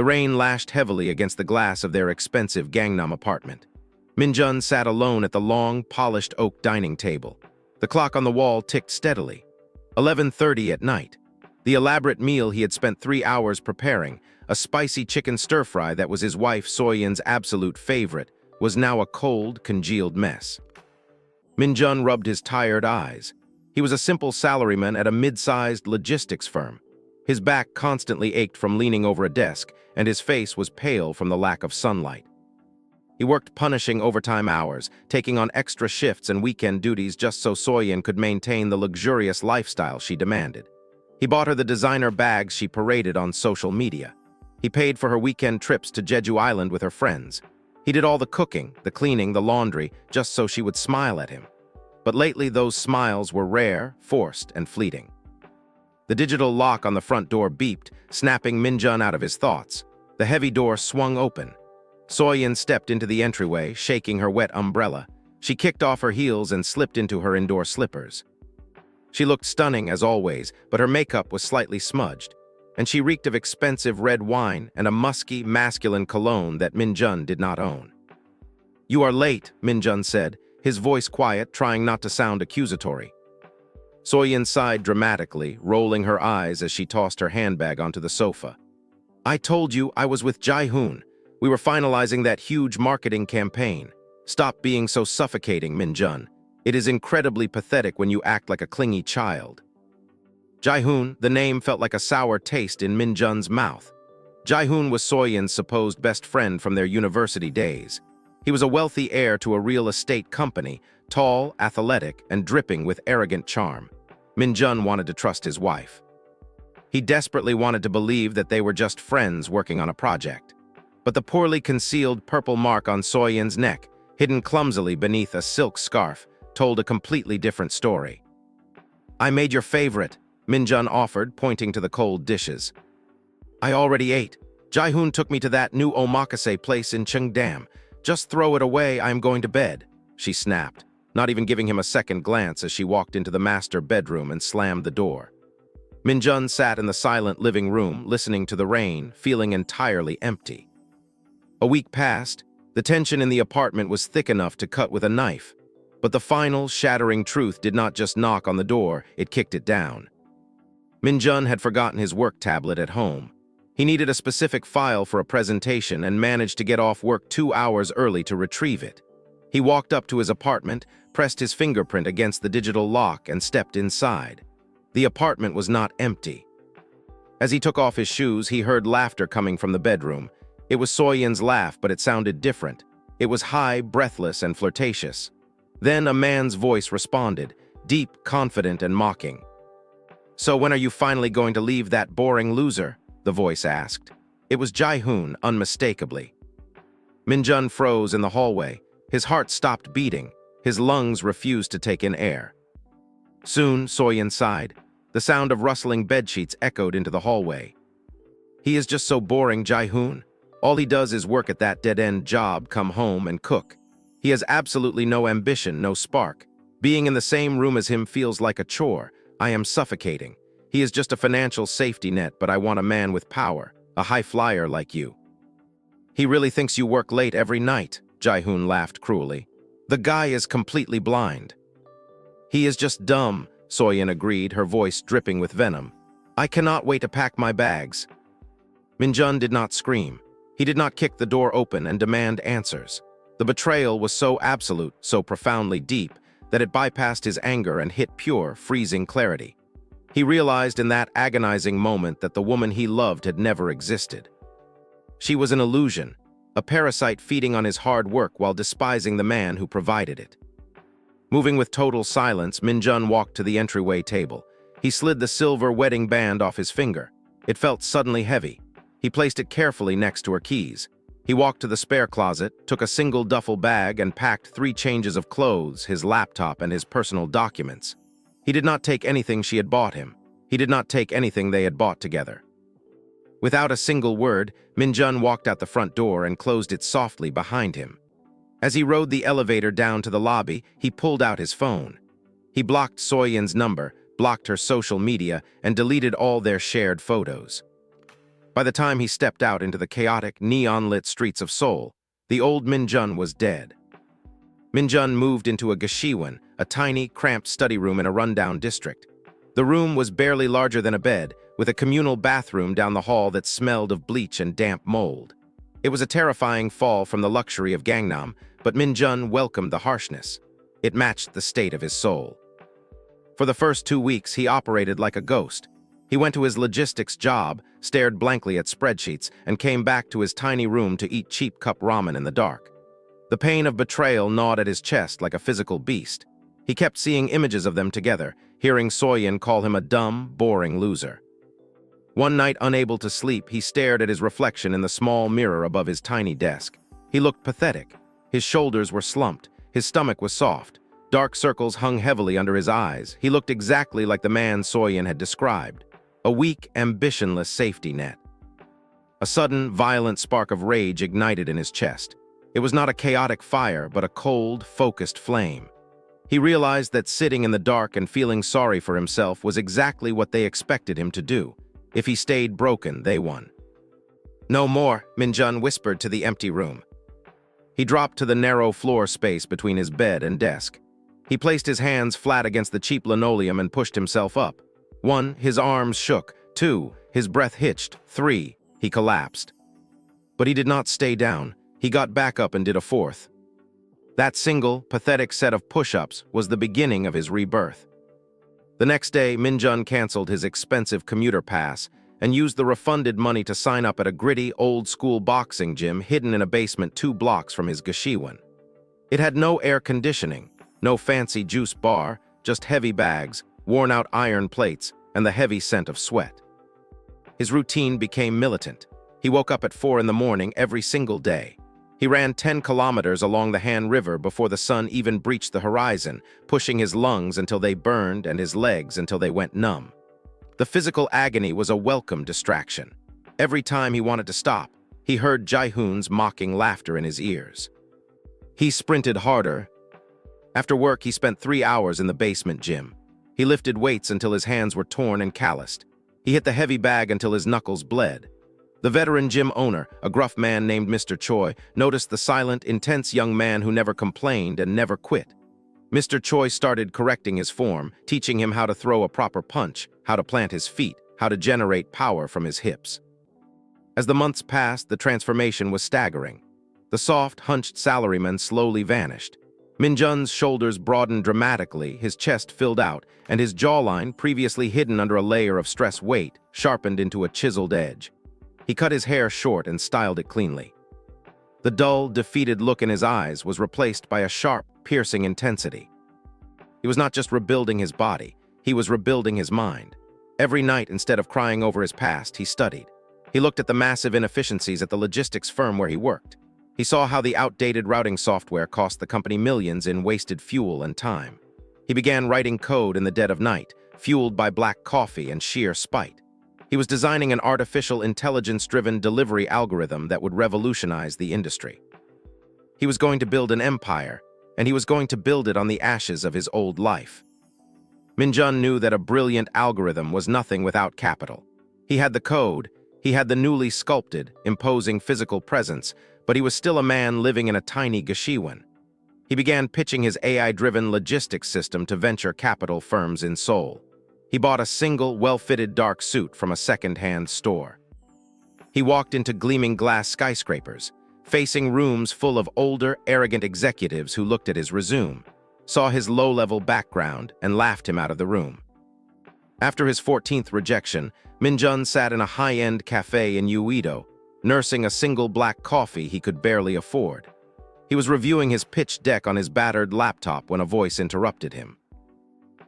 The rain lashed heavily against the glass of their expensive Gangnam apartment. Min-jun sat alone at the long, polished oak dining table. The clock on the wall ticked steadily. 11:30 at night. The elaborate meal he had spent 3 hours preparing, a spicy chicken stir-fry that was his wife So-yin's absolute favorite, was now a cold, congealed mess. Min-jun rubbed his tired eyes. He was a simple salaryman at a mid-sized logistics firm. His back constantly ached from leaning over a desk, and his face was pale from the lack of sunlight. He worked punishing overtime hours, taking on extra shifts and weekend duties just so So-yin could maintain the luxurious lifestyle she demanded. He bought her the designer bags she paraded on social media. He paid for her weekend trips to Jeju Island with her friends. He did all the cooking, the cleaning, the laundry, just so she would smile at him. But lately those smiles were rare, forced, and fleeting. The digital lock on the front door beeped, snapping Min-jun out of his thoughts. The heavy door swung open. So-yin stepped into the entryway, shaking her wet umbrella. She kicked off her heels and slipped into her indoor slippers. She looked stunning as always, but her makeup was slightly smudged, and she reeked of expensive red wine and a musky, masculine cologne that Min-jun did not own. "You are late," Min-jun said, his voice quiet, trying not to sound accusatory. So-yin sighed dramatically, rolling her eyes as she tossed her handbag onto the sofa. "I told you I was with Jae-hoon. We were finalizing that huge marketing campaign. Stop being so suffocating, Min-jun. It is incredibly pathetic when you act like a clingy child." Jae-hoon, the name felt like a sour taste in Min-jun's mouth. Jae-hoon was So-yin's supposed best friend from their university days. He was a wealthy heir to a real estate company, tall, athletic, and dripping with arrogant charm. Min-jun wanted to trust his wife. He desperately wanted to believe that they were just friends working on a project. But the poorly concealed purple mark on So-yin's neck, hidden clumsily beneath a silk scarf, told a completely different story. "I made your favorite," Min-jun offered, pointing to the cold dishes. "I already ate. Jae-hoon took me to that new omakase place in Cheongdam. Just throw it away, I am going to bed," she snapped, not even giving him a second glance as she walked into the master bedroom and slammed the door. Min-jun sat in the silent living room, listening to the rain, feeling entirely empty. A week passed. The tension in the apartment was thick enough to cut with a knife. But the final, shattering truth did not just knock on the door, it kicked it down. Min-jun had forgotten his work tablet at home. He needed a specific file for a presentation and managed to get off work 2 hours early to retrieve it. He walked up to his apartment, pressed his fingerprint against the digital lock, and stepped inside. The apartment was not empty. As he took off his shoes, he heard laughter coming from the bedroom. It was So-yin's laugh, but it sounded different. It was high, breathless, and flirtatious. Then a man's voice responded, deep, confident, and mocking. "So when are you finally going to leave that boring loser?" the voice asked. It was Jae-hoon, unmistakably. Min-jun froze in the hallway. His heart stopped beating. His lungs refused to take in air. Soon, So-yin sighed. The sound of rustling bedsheets echoed into the hallway. "He is just so boring, Jae-hoon. All he does is work at that dead-end job, come home, and cook. He has absolutely no ambition, no spark. Being in the same room as him feels like a chore. I am suffocating. He is just a financial safety net, but I want a man with power, a high flyer like you." "He really thinks you work late every night," Jae-hoon laughed cruelly. "The guy is completely blind." "He is just dumb," So-yin agreed, her voice dripping with venom. "I cannot wait to pack my bags." Min-jun did not scream. He did not kick the door open and demand answers. The betrayal was so absolute, so profoundly deep, that it bypassed his anger and hit pure, freezing clarity. He realized in that agonizing moment that the woman he loved had never existed. She was an illusion, a parasite feeding on his hard work while despising the man who provided it. Moving with total silence, Min-jun walked to the entryway table. He slid the silver wedding band off his finger. It felt suddenly heavy. He placed it carefully next to her keys. He walked to the spare closet, took a single duffel bag, and packed 3 changes of clothes, his laptop, and his personal documents. He did not take anything she had bought him. He did not take anything they had bought together. Without a single word, Min-jun walked out the front door and closed it softly behind him. As he rode the elevator down to the lobby, he pulled out his phone. He blocked So-yin's number, blocked her social media, and deleted all their shared photos. By the time he stepped out into the chaotic, neon-lit streets of Seoul, the old Min-jun was dead. Min-jun moved into a gashiwon, a tiny, cramped study room in a rundown district. The room was barely larger than a bed, with a communal bathroom down the hall that smelled of bleach and damp mold. It was a terrifying fall from the luxury of Gangnam, but Min-jun welcomed the harshness. It matched the state of his soul. For the first 2 weeks, he operated like a ghost. He went to his logistics job, stared blankly at spreadsheets, and came back to his tiny room to eat cheap cup ramen in the dark. The pain of betrayal gnawed at his chest like a physical beast. He kept seeing images of them together, hearing Soyeon call him a dumb, boring loser. One night, unable to sleep, he stared at his reflection in the small mirror above his tiny desk. He looked pathetic. His shoulders were slumped. His stomach was soft. Dark circles hung heavily under his eyes. He looked exactly like the man Soyeon had described. A weak, ambitionless safety net. A sudden, violent spark of rage ignited in his chest. It was not a chaotic fire, but a cold, focused flame. He realized that sitting in the dark and feeling sorry for himself was exactly what they expected him to do. If he stayed broken, they won. "No more," Min-jun whispered to the empty room. He dropped to the narrow floor space between his bed and desk. He placed his hands flat against the cheap linoleum and pushed himself up. 1, his arms shook. 2, his breath hitched. 3, he collapsed. But he did not stay down. He got back up and did a 4th. That single, pathetic set of push-ups was the beginning of his rebirth. The next day, Min-jun canceled his expensive commuter pass and used the refunded money to sign up at a gritty, old-school boxing gym hidden in a basement 2 blocks from his gashiwon. It had no air conditioning, no fancy juice bar, just heavy bags, worn-out iron plates, and the heavy scent of sweat. His routine became militant. He woke up at 4 in the morning every single day. He ran 10 kilometers along the Han River before the sun even breached the horizon, pushing his lungs until they burned and his legs until they went numb. The physical agony was a welcome distraction. Every time he wanted to stop, he heard Jae-hoon's mocking laughter in his ears. He sprinted harder. After work, he spent 3 hours in the basement gym. He lifted weights until his hands were torn and calloused. He hit the heavy bag until his knuckles bled. The veteran gym owner, a gruff man named Mr. Choi, noticed the silent, intense young man who never complained and never quit. Mr. Choi started correcting his form, teaching him how to throw a proper punch, how to plant his feet, how to generate power from his hips. As the months passed, the transformation was staggering. The soft, hunched salaryman slowly vanished. Min-jun's shoulders broadened dramatically, his chest filled out, and his jawline, previously hidden under a layer of stress weight, sharpened into a chiseled edge. He cut his hair short and styled it cleanly. The dull, defeated look in his eyes was replaced by a sharp, piercing intensity. He was not just rebuilding his body, he was rebuilding his mind. Every night, instead of crying over his past, he studied. He looked at the massive inefficiencies at the logistics firm where he worked. He saw how the outdated routing software cost the company millions in wasted fuel and time. He began writing code in the dead of night, fueled by black coffee and sheer spite. He was designing an artificial intelligence-driven delivery algorithm that would revolutionize the industry. He was going to build an empire, and he was going to build it on the ashes of his old life. Min-jun knew that a brilliant algorithm was nothing without capital. He had the code, he had the newly sculpted, imposing physical presence, but he was still a man living in a tiny gashiwon. He began pitching his AI-driven logistics system to venture capital firms in Seoul. He bought a single, well-fitted dark suit from a second-hand store. He walked into gleaming glass skyscrapers, facing rooms full of older, arrogant executives who looked at his resume, saw his low-level background, and laughed him out of the room. After his 14th rejection, Min-jun sat in a high-end cafe in Uedo, nursing a single black coffee he could barely afford. He was reviewing his pitch deck on his battered laptop when a voice interrupted him.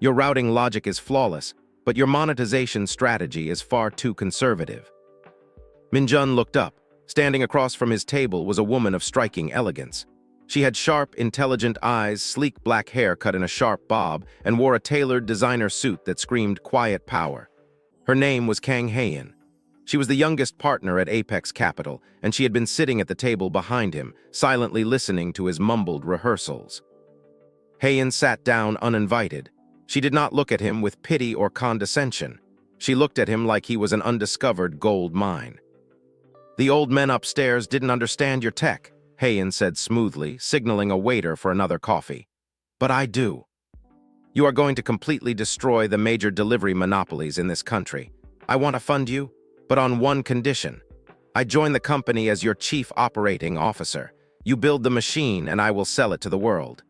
"Your routing logic is flawless, but your monetization strategy is far too conservative." Min-jun looked up. Standing across from his table was a woman of striking elegance. She had sharp, intelligent eyes, sleek black hair cut in a sharp bob, and wore a tailored designer suit that screamed quiet power. Her name was Kang Hae-in. She was the youngest partner at Apex Capital, and she had been sitting at the table behind him, silently listening to his mumbled rehearsals. Hae-in sat down uninvited. She did not look at him with pity or condescension. She looked at him like he was an undiscovered gold mine. The old men upstairs didn't understand your tech, Hayan said smoothly, signaling a waiter for another coffee. But I do. You are going to completely destroy the major delivery monopolies in this country. I want to fund you, but on one condition. I join the company as your chief operating officer. You build the machine and I will sell it to the world.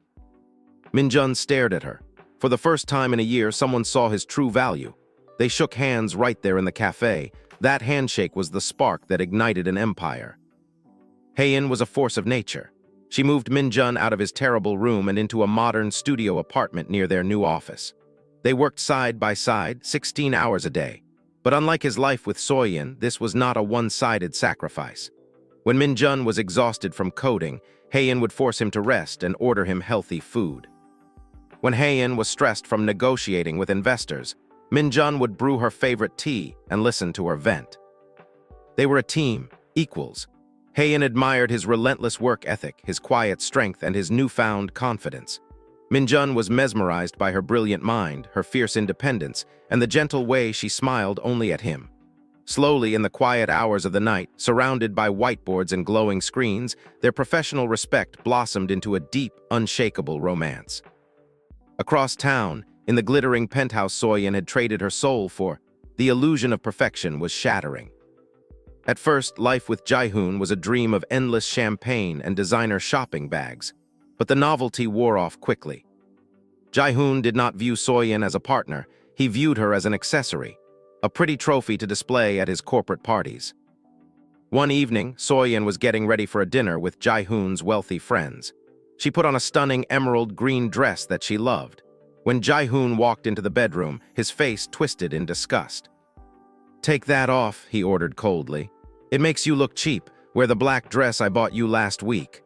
Min-jun stared at her. For the first time in a year, someone saw his true value. They shook hands right there in the cafe. That handshake was the spark that ignited an empire. Hayan was a force of nature. She moved Min-jun out of his terrible room and into a modern studio apartment near their new office. They worked side by side, 16 hours a day. But unlike his life with Soyeon, this was not a one-sided sacrifice. When Min-jun was exhausted from coding, Hayan would force him to rest and order him healthy food. When Hayan was stressed from negotiating with investors, Min-jun would brew her favorite tea and listen to her vent. They were a team, equals. Hayan admired his relentless work ethic, his quiet strength, and his newfound confidence. Min-jun was mesmerized by her brilliant mind, her fierce independence, and the gentle way she smiled only at him. Slowly, in the quiet hours of the night, surrounded by whiteboards and glowing screens, their professional respect blossomed into a deep, unshakable romance. Across town, in the glittering penthouse Soyeon had traded her soul for, the illusion of perfection was shattering. At first, life with Jae-hoon was a dream of endless champagne and designer shopping bags, but the novelty wore off quickly. Jae-hoon did not view Soyeon as a partner, he viewed her as an accessory, a pretty trophy to display at his corporate parties. One evening, Soyeon was getting ready for a dinner with Jae-hoon's wealthy friends. She put on a stunning emerald green dress that she loved. When Jae-hoon walked into the bedroom, his face twisted in disgust. "Take that off," he ordered coldly. "It makes you look cheap. Wear the black dress I bought you last week."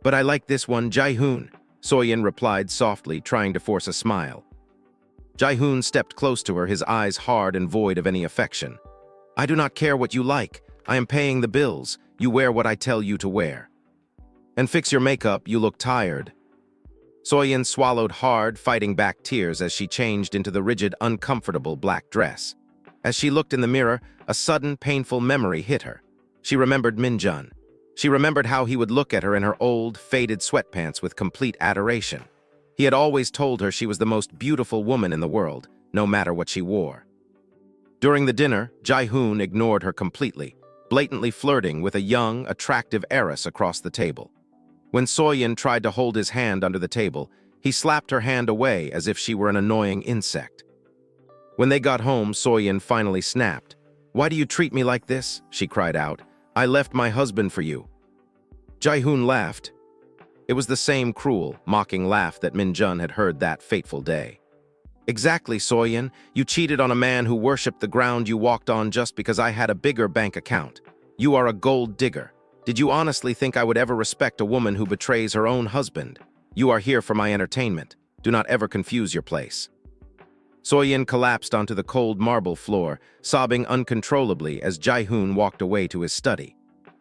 "But I like this one, Jae-hoon," Soyeon replied softly, trying to force a smile. Jae-hoon stepped close to her, his eyes hard and void of any affection. "I do not care what you like. I am paying the bills. You wear what I tell you to wear. And fix your makeup, you look tired." Soyeon swallowed hard, fighting back tears as she changed into the rigid, uncomfortable black dress. As she looked in the mirror, a sudden, painful memory hit her. She remembered Min-jun. She remembered how he would look at her in her old, faded sweatpants with complete adoration. He had always told her she was the most beautiful woman in the world, no matter what she wore. During the dinner, Jae-hoon ignored her completely, blatantly flirting with a young, attractive heiress across the table. When Soyeon tried to hold his hand under the table, he slapped her hand away as if she were an annoying insect. When they got home, Soyeon finally snapped. "Why do you treat me like this?" she cried out. "I left my husband for you." Jae-hoon laughed. It was the same cruel, mocking laugh that Min-jun had heard that fateful day. "Exactly, Soyeon. You cheated on a man who worshipped the ground you walked on just because I had a bigger bank account. You are a gold digger. Did you honestly think I would ever respect a woman who betrays her own husband? You are here for my entertainment. Do not ever confuse your place." Soyeon collapsed onto the cold marble floor, sobbing uncontrollably as Jae-hoon walked away to his study.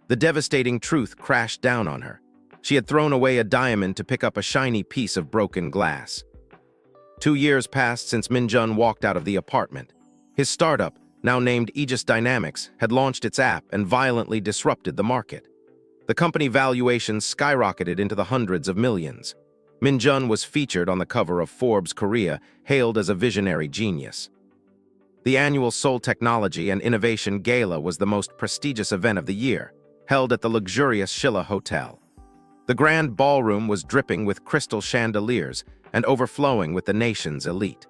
The devastating truth crashed down on her. She had thrown away a diamond to pick up a shiny piece of broken glass. 2 years passed since Min-jun walked out of the apartment. His startup, now named Aegis Dynamics, had launched its app and violently disrupted the market. The company valuations skyrocketed into the hundreds of millions. Min-jun was featured on the cover of Forbes Korea, hailed as a visionary genius. The annual Seoul Technology and Innovation Gala was the most prestigious event of the year, held at the luxurious Shilla Hotel. The grand ballroom was dripping with crystal chandeliers and overflowing with the nation's elite.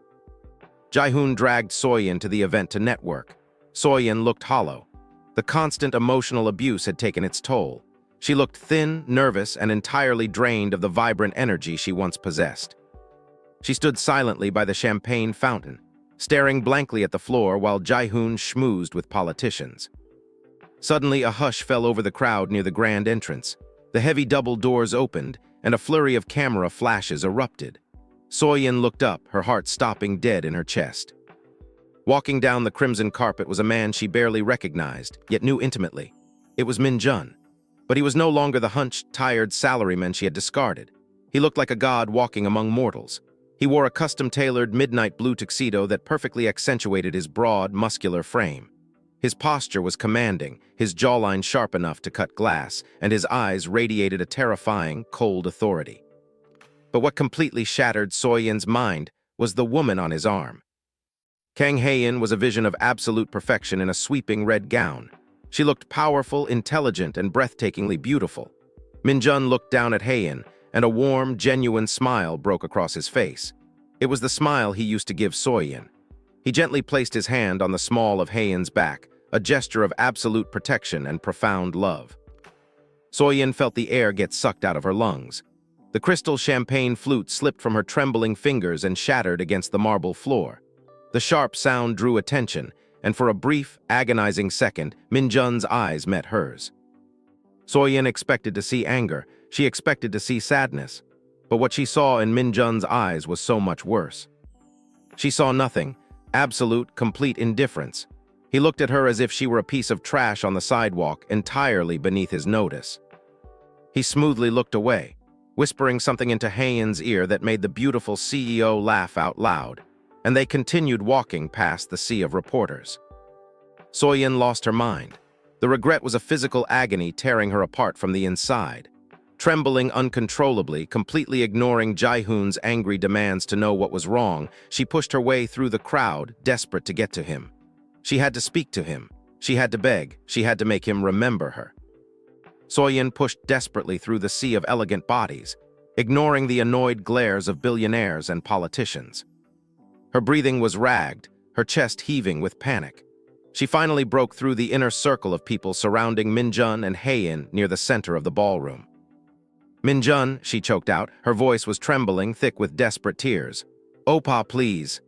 Jae-hoon dragged Soyeon to the event to network. Soyeon looked hollow. The constant emotional abuse had taken its toll. She looked thin, nervous, and entirely drained of the vibrant energy she once possessed. She stood silently by the champagne fountain, staring blankly at the floor while Jae-hoon schmoozed with politicians. Suddenly, a hush fell over the crowd near the grand entrance. The heavy double doors opened, and a flurry of camera flashes erupted. Soyeon looked up, her heart stopping dead in her chest. Walking down the crimson carpet was a man she barely recognized, yet knew intimately. It was Min-jun. But he was no longer the hunched, tired salaryman she had discarded. He looked like a god walking among mortals. He wore a custom-tailored midnight blue tuxedo that perfectly accentuated his broad, muscular frame. His posture was commanding, his jawline sharp enough to cut glass, and his eyes radiated a terrifying, cold authority. But what completely shattered Soyin's mind was the woman on his arm. Kang Hae-in was a vision of absolute perfection in a sweeping red gown. She looked powerful, intelligent, and breathtakingly beautiful. Min-jun looked down at Hae-in, and a warm, genuine smile broke across his face. It was the smile he used to give Soyin. He gently placed his hand on the small of Hae-in's back, a gesture of absolute protection and profound love. Soyin felt the air get sucked out of her lungs. The crystal champagne flute slipped from her trembling fingers and shattered against the marble floor. The sharp sound drew attention, and for a brief, agonizing second, Min-jun's eyes met hers. Soyin expected to see anger. She expected to see sadness. But what she saw in Min-jun's eyes was so much worse. She saw nothing, absolute, complete indifference. He looked at her as if she were a piece of trash on the sidewalk, entirely beneath his notice. He smoothly looked away, whispering something into Hae-in's ear that made the beautiful CEO laugh out loud, and they continued walking past the sea of reporters. Soyin lost her mind. The regret was a physical agony tearing her apart from the inside. Trembling uncontrollably, completely ignoring Jae-hoon's angry demands to know what was wrong, she pushed her way through the crowd, desperate to get to him. She had to speak to him. She had to beg. She had to make him remember her. Soyin pushed desperately through the sea of elegant bodies, ignoring the annoyed glares of billionaires and politicians. Her breathing was ragged, her chest heaving with panic. She finally broke through the inner circle of people surrounding Min-jun and Hae-in near the center of the ballroom. "Min-jun," she choked out, her voice was trembling, thick with desperate tears. "Oppa, please."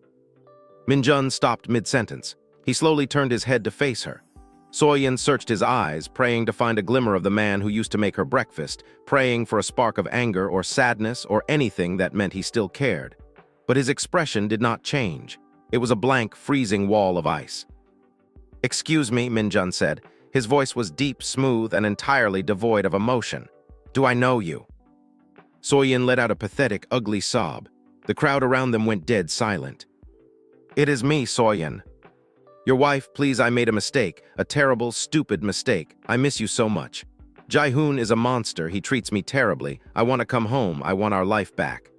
Min-jun stopped mid-sentence. He slowly turned his head to face her. Soyin searched his eyes, praying to find a glimmer of the man who used to make her breakfast, praying for a spark of anger or sadness or anything that meant he still cared. But his expression did not change. It was a blank, freezing wall of ice. "Excuse me," Min-jun said. His voice was deep, smooth, and entirely devoid of emotion. "Do I know you?" Soyin let out a pathetic, ugly sob. The crowd around them went dead silent. "It is me, Soyin. Your wife, please, I made a mistake, a terrible, stupid mistake. I miss you so much. Jae-hoon is a monster, he treats me terribly. I want to come home, I want our life back."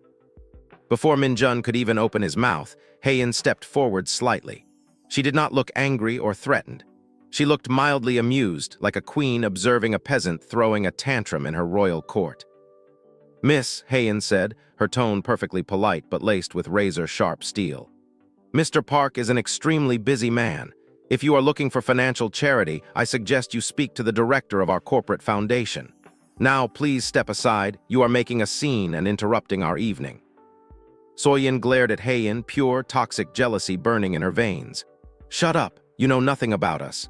Before Min-jun could even open his mouth, Hae-in stepped forward slightly. She did not look angry or threatened. She looked mildly amused, like a queen observing a peasant throwing a tantrum in her royal court. "Miss," Hae-in said, her tone perfectly polite but laced with razor-sharp steel. "Mr. Park is an extremely busy man. If you are looking for financial charity, I suggest you speak to the director of our corporate foundation. Now, please step aside. You are making a scene and interrupting our evening." Soyin glared at Hae-in, pure, toxic jealousy burning in her veins. "Shut up. You know nothing about us.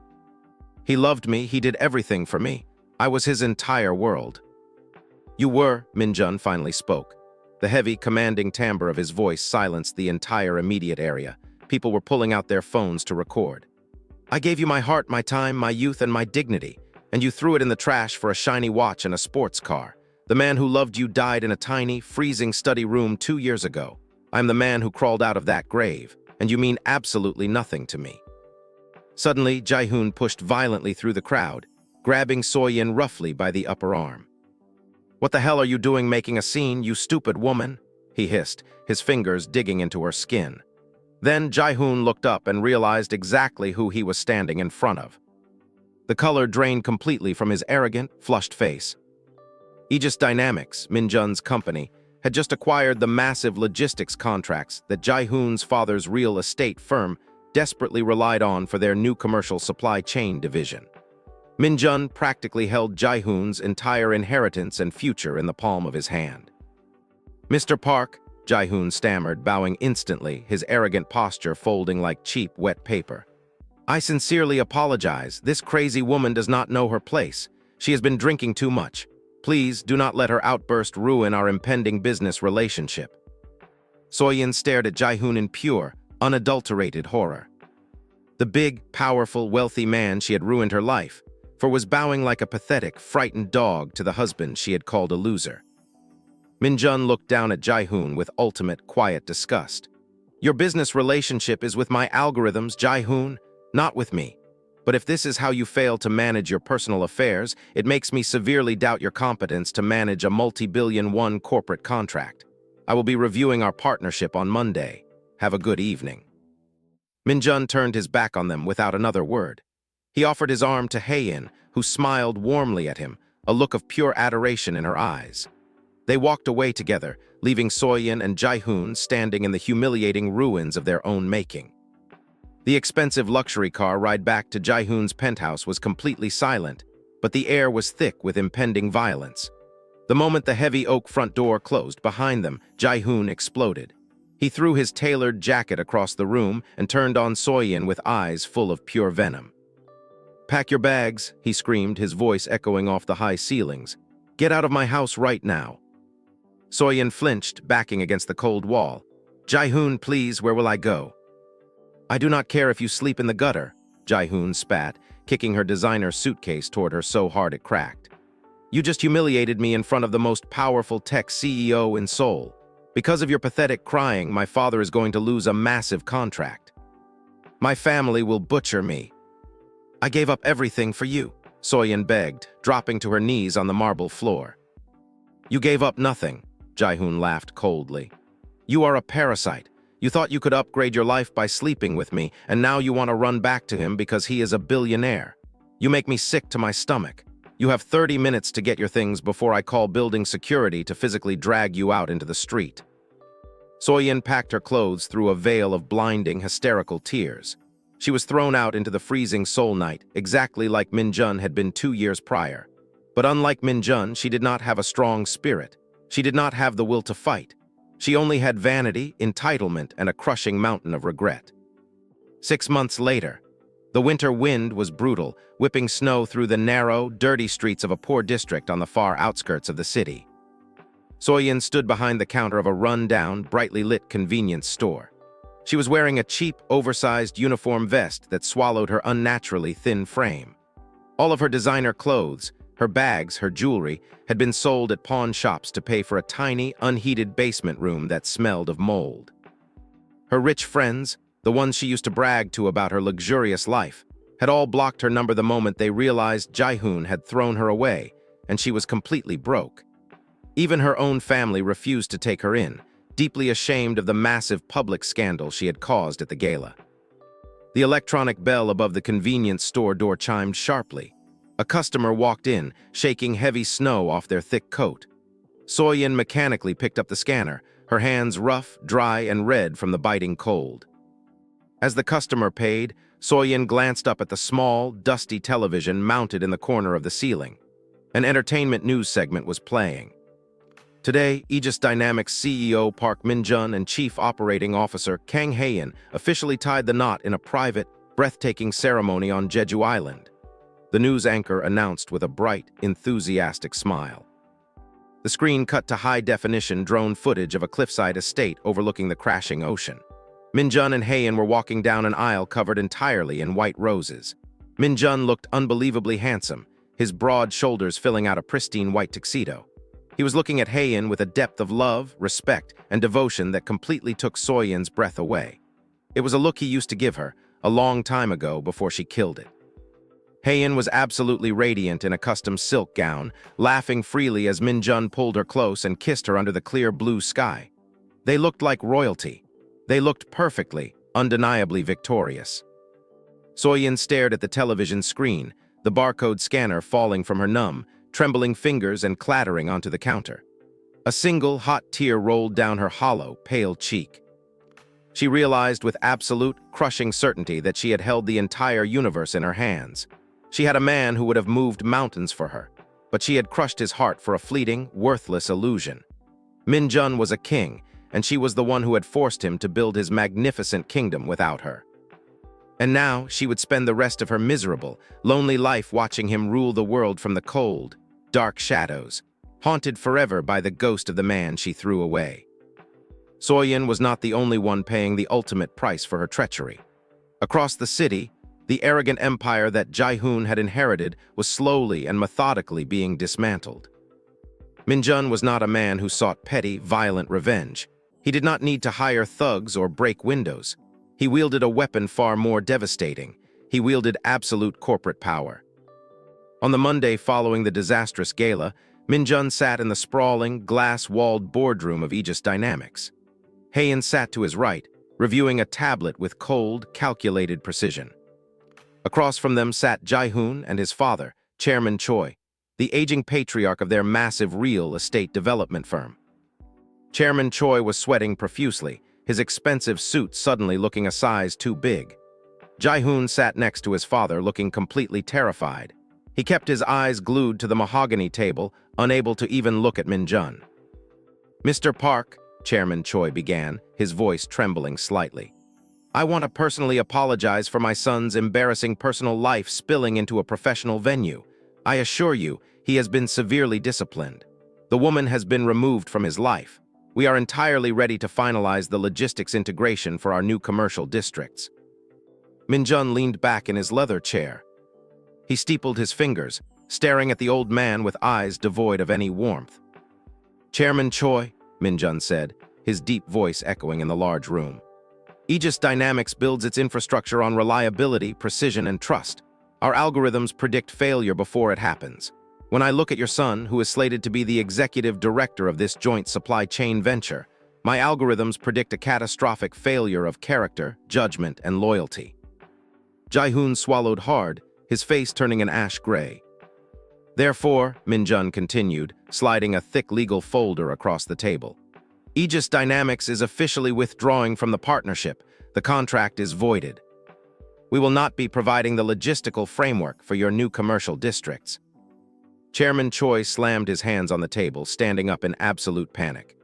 He loved me. He did everything for me. I was his entire world." "You were," Min-jun finally spoke. The heavy, commanding timbre of his voice silenced the entire immediate area. People were pulling out their phones to record. "I gave you my heart, my time, my youth, and my dignity, and you threw it in the trash for a shiny watch and a sports car. The man who loved you died in a tiny, freezing study room 2 years ago. I'm the man who crawled out of that grave, and you mean absolutely nothing to me." Suddenly, Jae-hoon pushed violently through the crowd, grabbing Soyin roughly by the upper arm. "What the hell are you doing making a scene, you stupid woman?" he hissed, his fingers digging into her skin. Then Jae-hoon looked up and realized exactly who he was standing in front of. The color drained completely from his arrogant, flushed face. Aegis Dynamics, Min-jun's company, had just acquired the massive logistics contracts that Jae-hoon's father's real estate firm desperately relied on for their new commercial supply chain division. Min-jun practically held Jae-hoon's entire inheritance and future in the palm of his hand. "Mr. Park," Jae-hoon stammered, bowing instantly, his arrogant posture folding like cheap, wet paper. "I sincerely apologize. This crazy woman does not know her place. She has been drinking too much. Please do not let her outburst ruin our impending business relationship." Soyin stared at Jae-hoon in pure, unadulterated horror. The big, powerful, wealthy man she had ruined her life, for was bowing like a pathetic, frightened dog to the husband she had called a loser. Min-jun looked down at Jae-hoon with ultimate, quiet disgust. "Your business relationship is with my algorithms, Jae-hoon, not with me. But if this is how you fail to manage your personal affairs, it makes me severely doubt your competence to manage a multi-billion won corporate contract. I will be reviewing our partnership on Monday. Have a good evening." Min-jun turned his back on them without another word. He offered his arm to Hae-in, who smiled warmly at him, a look of pure adoration in her eyes. They walked away together, leaving Soyeon and Jae-hoon standing in the humiliating ruins of their own making. The expensive luxury car ride back to Jae-hoon's penthouse was completely silent, but the air was thick with impending violence. The moment the heavy oak front door closed behind them, Jae-hoon exploded. He threw his tailored jacket across the room and turned on Soyeon with eyes full of pure venom. "Pack your bags," he screamed, his voice echoing off the high ceilings. "Get out of my house right now." Soyeon flinched, backing against the cold wall. "Jae-hoon, please, where will I go?" "I do not care if you sleep in the gutter," Jae-hoon spat, kicking her designer suitcase toward her so hard it cracked. "You just humiliated me in front of the most powerful tech CEO in Seoul. Because of your pathetic crying, my father is going to lose a massive contract. My family will butcher me." "I gave up everything for you," Soyeon begged, dropping to her knees on the marble floor. "You gave up nothing," Jae-hoon laughed coldly. "You are a parasite. You thought you could upgrade your life by sleeping with me, and now you want to run back to him because he is a billionaire. You make me sick to my stomach. You have 30 minutes to get your things before I call building security to physically drag you out into the street." Soyeon packed her clothes through a veil of blinding, hysterical tears. She was thrown out into the freezing Seoul night, exactly like Min-jun had been 2 years prior. But unlike Min-jun, she did not have a strong spirit. She did not have the will to fight. She only had vanity, entitlement, and a crushing mountain of regret. 6 months later, the winter wind was brutal, whipping snow through the narrow, dirty streets of a poor district on the far outskirts of the city. Soyeon stood behind the counter of a run-down, brightly lit convenience store. She was wearing a cheap, oversized uniform vest that swallowed her unnaturally thin frame. All of her designer clothes, her bags, her jewelry, had been sold at pawn shops to pay for a tiny, unheated basement room that smelled of mold. Her rich friends, the ones she used to brag to about her luxurious life, had all blocked her number the moment they realized Jae-hoon had thrown her away, and she was completely broke. Even her own family refused to take her in, deeply ashamed of the massive public scandal she had caused at the gala. The electronic bell above the convenience store door chimed sharply. A customer walked in, shaking heavy snow off their thick coat. Soyeon mechanically picked up the scanner, her hands rough, dry, and red from the biting cold. As the customer paid, Soyeon glanced up at the small, dusty television mounted in the corner of the ceiling. An entertainment news segment was playing. Today, Aegis Dynamics CEO Park Min-jun and Chief Operating Officer Kang Hae-in officially tied the knot in a private, breathtaking ceremony on Jeju Island. The news anchor announced with a bright, enthusiastic smile. The screen cut to high-definition drone footage of a cliffside estate overlooking the crashing ocean. Min-jun and Hae-in were walking down an aisle covered entirely in white roses. Min-jun looked unbelievably handsome, his broad shoulders filling out a pristine white tuxedo. He was looking at Hae-in with a depth of love, respect, and devotion that completely took Soyeon's breath away. It was a look he used to give her, a long time ago before she killed it. Hae-in was absolutely radiant in a custom silk gown, laughing freely as Min-jun pulled her close and kissed her under the clear blue sky. They looked like royalty. They looked perfectly, undeniably victorious. Soyeon stared at the television screen, the barcode scanner falling from her numb, trembling fingers and clattering onto the counter. A single hot tear rolled down her hollow, pale cheek. She realized with absolute, crushing certainty that she had held the entire universe in her hands. She had a man who would have moved mountains for her, but she had crushed his heart for a fleeting, worthless illusion. Min-jun was a king, and she was the one who had forced him to build his magnificent kingdom without her. And now she would spend the rest of her miserable, lonely life watching him rule the world from the cold, dark shadows, haunted forever by the ghost of the man she threw away. Soyeon was not the only one paying the ultimate price for her treachery. Across the city, the arrogant empire that Jae-hoon had inherited was slowly and methodically being dismantled. Min-jun was not a man who sought petty, violent revenge. He did not need to hire thugs or break windows. He wielded a weapon far more devastating. he wielded absolute corporate power. On the Monday following the disastrous gala, Min-jun sat in the sprawling, glass-walled boardroom of Aegis Dynamics. Hae-in sat to his right, reviewing a tablet with cold, calculated precision. Across from them sat Jae-hoon and his father, Chairman Choi, the aging patriarch of their massive real estate development firm. Chairman Choi was sweating profusely, his expensive suit suddenly looking a size too big. Jae-hoon sat next to his father, looking completely terrified. He kept his eyes glued to the mahogany table, unable to even look at Min-jun. "Mr. Park," Chairman Choi began, his voice trembling slightly, "I want to personally apologize for my son's embarrassing personal life spilling into a professional venue. I assure you, he has been severely disciplined. The woman has been removed from his life. We are entirely ready to finalize the logistics integration for our new commercial districts." Min-jun leaned back in his leather chair. He steepled his fingers, staring at the old man with eyes devoid of any warmth. "Chairman Choi," Min-jun said, his deep voice echoing in the large room, "Aegis Dynamics builds its infrastructure on reliability, precision, and trust. Our algorithms predict failure before it happens. When I look at your son, who is slated to be the executive director of this joint supply chain venture, my algorithms predict a catastrophic failure of character, judgment, and loyalty." Jae-hoon swallowed hard, his face turning an ash gray. "Therefore," Min-jun continued, sliding a thick legal folder across the table, "Aegis Dynamics is officially withdrawing from the partnership. The contract is voided. We will not be providing the logistical framework for your new commercial districts." Chairman Choi slammed his hands on the table, standing up in absolute panic.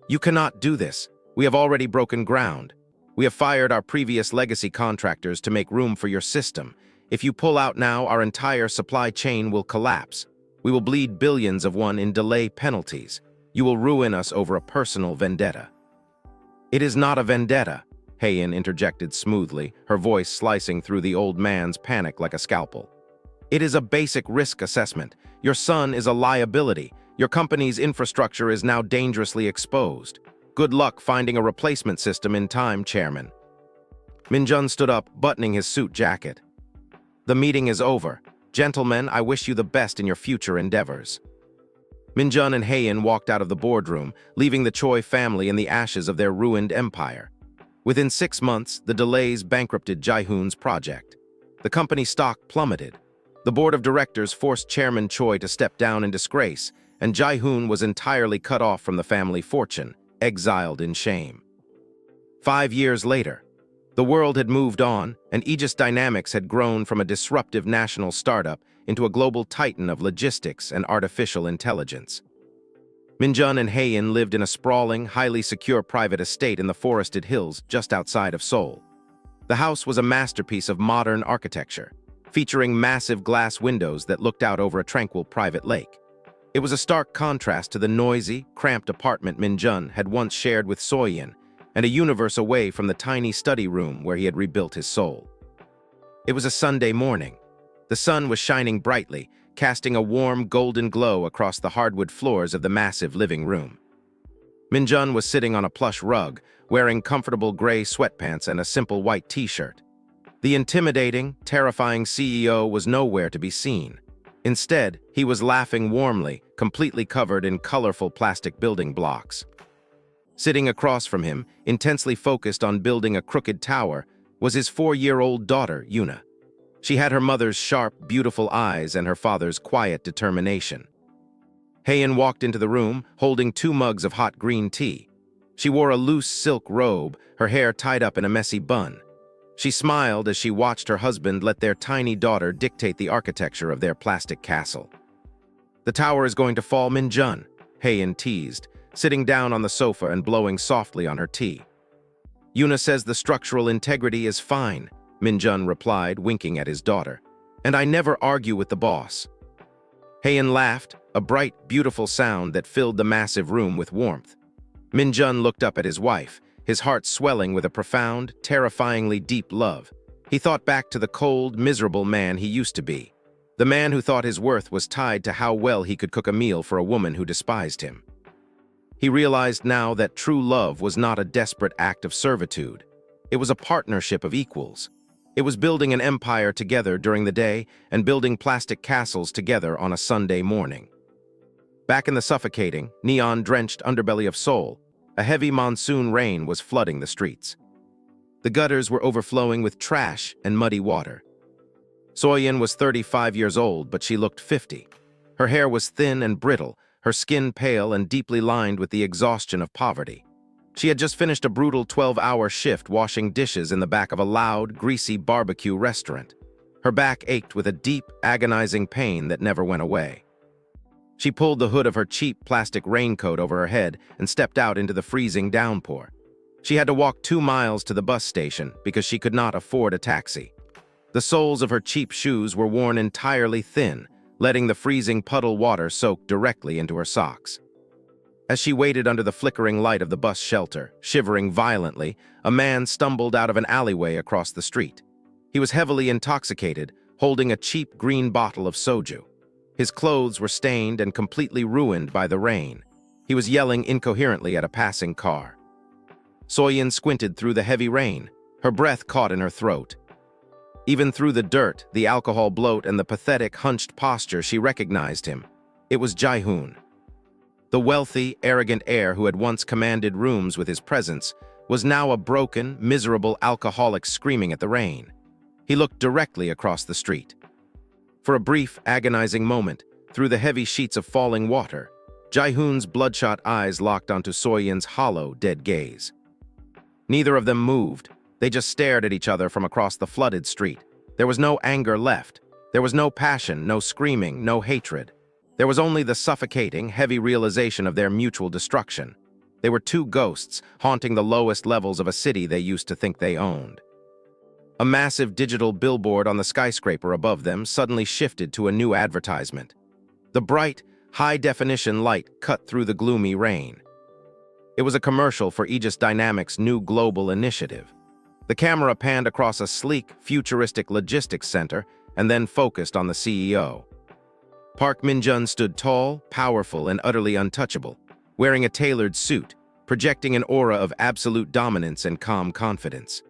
"You cannot do this. We have already broken ground. We have fired our previous legacy contractors to make room for your system. If you pull out now, our entire supply chain will collapse. We will bleed billions of won in delay penalties. You will ruin us over a personal vendetta." "It is not a vendetta," Hae-in interjected smoothly, her voice slicing through the old man's panic like a scalpel. "It is a basic risk assessment. Your son is a liability. Your company's infrastructure is now dangerously exposed. Good luck finding a replacement system in time, Chairman." Min-jun stood up, buttoning his suit jacket. "The meeting is over. Gentlemen, I wish you the best in your future endeavors." Min-jun and Hae-in walked out of the boardroom, leaving the Choi family in the ashes of their ruined empire. Within 6 months, the delays bankrupted Jae-hoon's project. The company stock plummeted. The board of directors forced Chairman Choi to step down in disgrace, and Jae-hoon was entirely cut off from the family fortune, exiled in shame. 5 years later, the world had moved on, and Aegis Dynamics had grown from a disruptive national startup into a global titan of logistics and artificial intelligence. Min-jun and Hae-in lived in a sprawling, highly secure private estate in the forested hills just outside of Seoul. The house was a masterpiece of modern architecture, featuring massive glass windows that looked out over a tranquil private lake. It was a stark contrast to the noisy, cramped apartment Min-jun had once shared with Soyeon, and a universe away from the tiny study room where he had rebuilt his soul. It was a Sunday morning. The sun was shining brightly, casting a warm golden glow across the hardwood floors of the massive living room. Min-jun was sitting on a plush rug, wearing comfortable gray sweatpants and a simple white t-shirt. The intimidating, terrifying CEO was nowhere to be seen. Instead, he was laughing warmly, completely covered in colorful plastic building blocks. Sitting across from him, intensely focused on building a crooked tower, was his 4-year-old daughter, Yuna. She had her mother's sharp, beautiful eyes and her father's quiet determination. Hae-in walked into the room, holding 2 mugs of hot green tea. She wore a loose silk robe, her hair tied up in a messy bun. She smiled as she watched her husband let their tiny daughter dictate the architecture of their plastic castle. "The tower is going to fall, Min-jun," Hae-in teased, sitting down on the sofa and blowing softly on her tea. "Yuna says the structural integrity is fine," Min-jun replied, winking at his daughter. "And I never argue with the boss." Hae-in laughed, a bright, beautiful sound that filled the massive room with warmth. Min-jun looked up at his wife, his heart swelling with a profound, terrifyingly deep love. He thought back to the cold, miserable man he used to be. The man who thought his worth was tied to how well he could cook a meal for a woman who despised him. He realized now that true love was not a desperate act of servitude. It was a partnership of equals. It was building an empire together during the day and building plastic castles together on a Sunday morning. Back in the suffocating, neon-drenched underbelly of Seoul, a heavy monsoon rain was flooding the streets. The gutters were overflowing with trash and muddy water. Soyeon was 35 years old, but she looked 50. Her hair was thin and brittle, her skin pale and deeply lined with the exhaustion of poverty. She had just finished a brutal 12-hour shift washing dishes in the back of a loud, greasy barbecue restaurant. Her back ached with a deep, agonizing pain that never went away. She pulled the hood of her cheap plastic raincoat over her head and stepped out into the freezing downpour. She had to walk 2 miles to the bus station because she could not afford a taxi. The soles of her cheap shoes were worn entirely thin, letting the freezing puddle water soak directly into her socks. As she waited under the flickering light of the bus shelter, shivering violently, a man stumbled out of an alleyway across the street. He was heavily intoxicated, holding a cheap green bottle of soju. His clothes were stained and completely ruined by the rain. He was yelling incoherently at a passing car. Soyeon squinted through the heavy rain, her breath caught in her throat. Even through the dirt, the alcohol bloat, and the pathetic, hunched posture, she recognized him. It was Jae-hoon. The wealthy, arrogant heir who had once commanded rooms with his presence was now a broken, miserable alcoholic screaming at the rain. He looked directly across the street. For a brief, agonizing moment, through the heavy sheets of falling water, Jae-hoon's bloodshot eyes locked onto Soyeon's hollow, dead gaze. Neither of them moved. They just stared at each other from across the flooded street. There was no anger left. There was no passion, no screaming, no hatred. There was only the suffocating, heavy realization of their mutual destruction. They were two ghosts haunting the lowest levels of a city they used to think they owned. A massive digital billboard on the skyscraper above them suddenly shifted to a new advertisement. The bright, high-definition light cut through the gloomy rain. It was a commercial for Aegis Dynamics' new global initiative. The camera panned across a sleek, futuristic logistics center and then focused on the CEO. Park Min-jun stood tall, powerful, and utterly untouchable, wearing a tailored suit, projecting an aura of absolute dominance and calm confidence.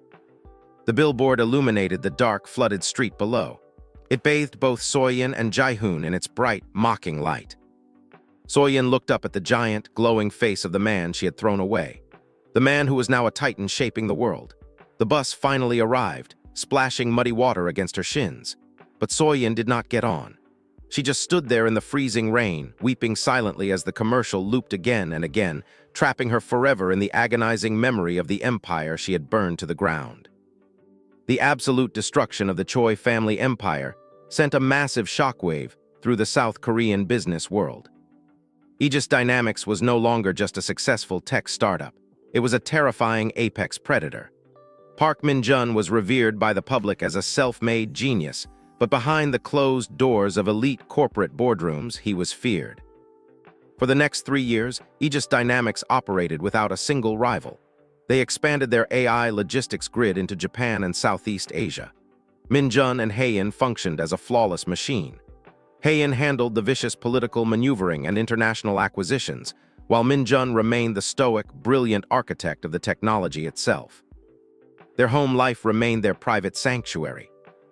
The billboard illuminated the dark, flooded street below. It bathed both Soyeon and Jae-hoon in its bright, mocking light. Soyeon looked up at the giant, glowing face of the man she had thrown away. The man who was now a titan shaping the world. The bus finally arrived, splashing muddy water against her shins. But Soyeon did not get on. She just stood there in the freezing rain, weeping silently as the commercial looped again and again, trapping her forever in the agonizing memory of the empire she had burned to the ground. The absolute destruction of the Choi family empire sent a massive shockwave through the South Korean business world. Aegis Dynamics was no longer just a successful tech startup. It was a terrifying apex predator. Park Min-jun was revered by the public as a self-made genius, but behind the closed doors of elite corporate boardrooms, he was feared. For the next 3 years, Aegis Dynamics operated without a single rival. They expanded their AI logistics grid into Japan and Southeast Asia. Min-jun and Haein functioned as a flawless machine. Haein handled the vicious political maneuvering and international acquisitions, while Min-jun remained the stoic, brilliant architect of the technology itself. Their home life remained their private sanctuary.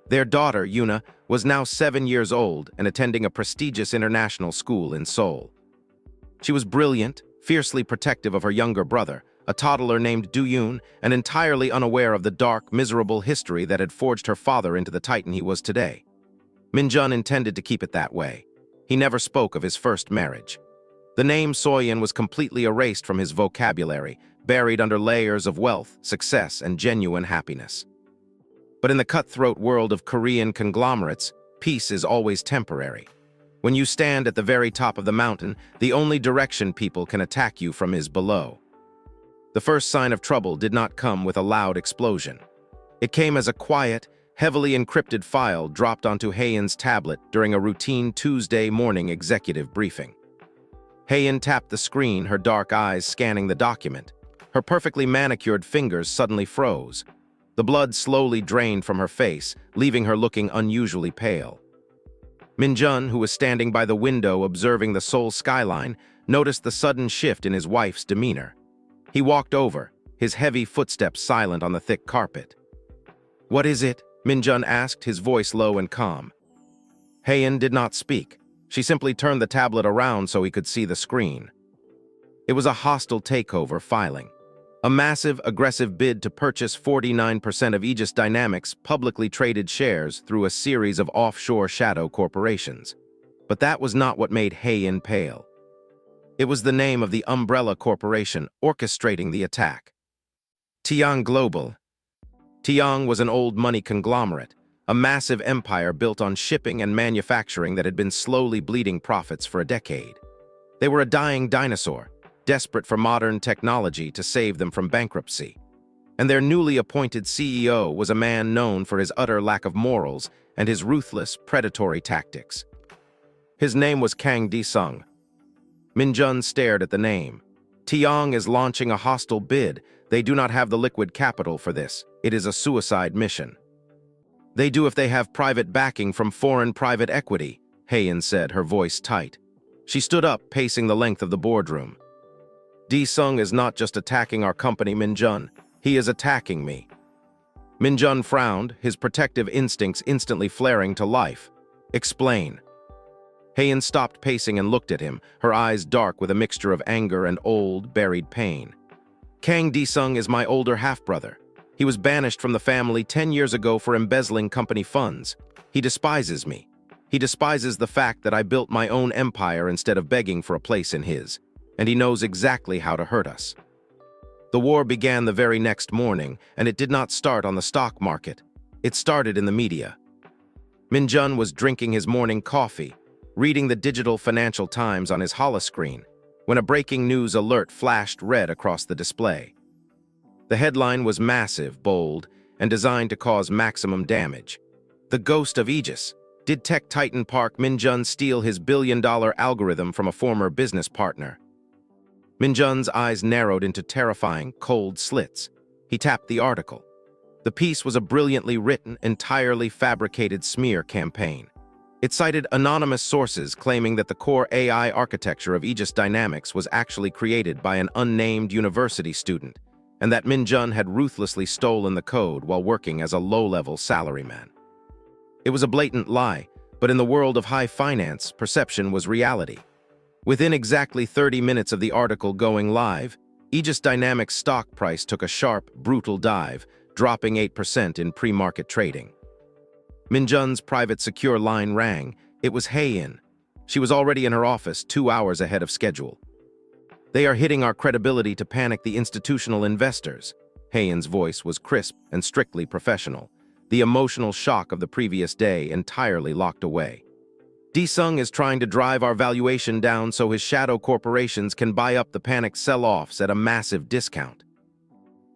Their daughter, Yuna, was now 7 years old and attending a prestigious international school in Seoul. She was brilliant, fiercely protective of her younger brother, a toddler named Do-yoon, and entirely unaware of the dark, miserable history that had forged her father into the titan he was today. Min-jun intended to keep it that way. He never spoke of his first marriage. The name Soyeon was completely erased from his vocabulary, buried under layers of wealth, success, and genuine happiness. But in the cutthroat world of Korean conglomerates, peace is always temporary. When you stand at the very top of the mountain, the only direction people can attack you from is below. The first sign of trouble did not come with a loud explosion. It came as a quiet, heavily encrypted file dropped onto Haein's tablet during a routine Tuesday morning executive briefing. Haein tapped the screen, her dark eyes scanning the document. Her perfectly manicured fingers suddenly froze. The blood slowly drained from her face, leaving her looking unusually pale. Min-jun, who was standing by the window observing the Seoul skyline, noticed the sudden shift in his wife's demeanor. He walked over, his heavy footsteps silent on the thick carpet. "What is it?" Min-jun asked, his voice low and calm. Hae-in did not speak. She simply turned the tablet around so he could see the screen. It was a hostile takeover filing. A massive, aggressive bid to purchase 49% of Aegis Dynamics' publicly traded shares through a series of offshore shadow corporations. But that was not what made Hae-in pale. It was the name of the umbrella corporation orchestrating the attack. Tiang Global. Tiang was an old money conglomerate, a massive empire built on shipping and manufacturing that had been slowly bleeding profits for a decade. They were a dying dinosaur, desperate for modern technology to save them from bankruptcy. And their newly appointed CEO was a man known for his utter lack of morals and his ruthless, predatory tactics. His name was Kang Di-sung. Min-jun stared at the name. Tiang is launching a hostile bid. They do not have the liquid capital for this. It is a suicide mission. They do if they have private backing from foreign private equity, Hae-in said, her voice tight. She stood up, pacing the length of the boardroom. Di-sung is not just attacking our company, Min-jun. He is attacking me. Min-jun frowned, his protective instincts instantly flaring to life. Explain. Hae-in stopped pacing and looked at him, her eyes dark with a mixture of anger and old, buried pain. Kang Di-sung is my older half-brother. He was banished from the family 10 years ago for embezzling company funds. He despises me. He despises the fact that I built my own empire instead of begging for a place in his. And he knows exactly how to hurt us. The war began the very next morning, and it did not start on the stock market. It started in the media. Min-jun was drinking his morning coffee, reading the digital Financial Times on his holoscreen, when a breaking news alert flashed red across the display. The headline was massive, bold, and designed to cause maximum damage. The ghost of Aegis. Did tech titan Park Min-jun steal his billion-dollar algorithm from a former business partner? Min-jun's eyes narrowed into terrifying, cold slits. He tapped the article. The piece was a brilliantly written, entirely fabricated smear campaign. It cited anonymous sources claiming that the core AI architecture of Aegis Dynamics was actually created by an unnamed university student, and that Min-jun had ruthlessly stolen the code while working as a low-level salaryman. It was a blatant lie, but in the world of high finance, perception was reality. Within exactly 30 minutes of the article going live, Aegis Dynamics' stock price took a sharp, brutal dive, dropping 8% in pre-market trading. Min-jun's private secure line rang. It was Hae-in. She was already in her office 2 hours ahead of schedule. They are hitting our credibility to panic the institutional investors. Hae-in's voice was crisp and strictly professional. The emotional shock of the previous day entirely locked away. Di-sung is trying to drive our valuation down so his shadow corporations can buy up the panicked sell-offs at a massive discount.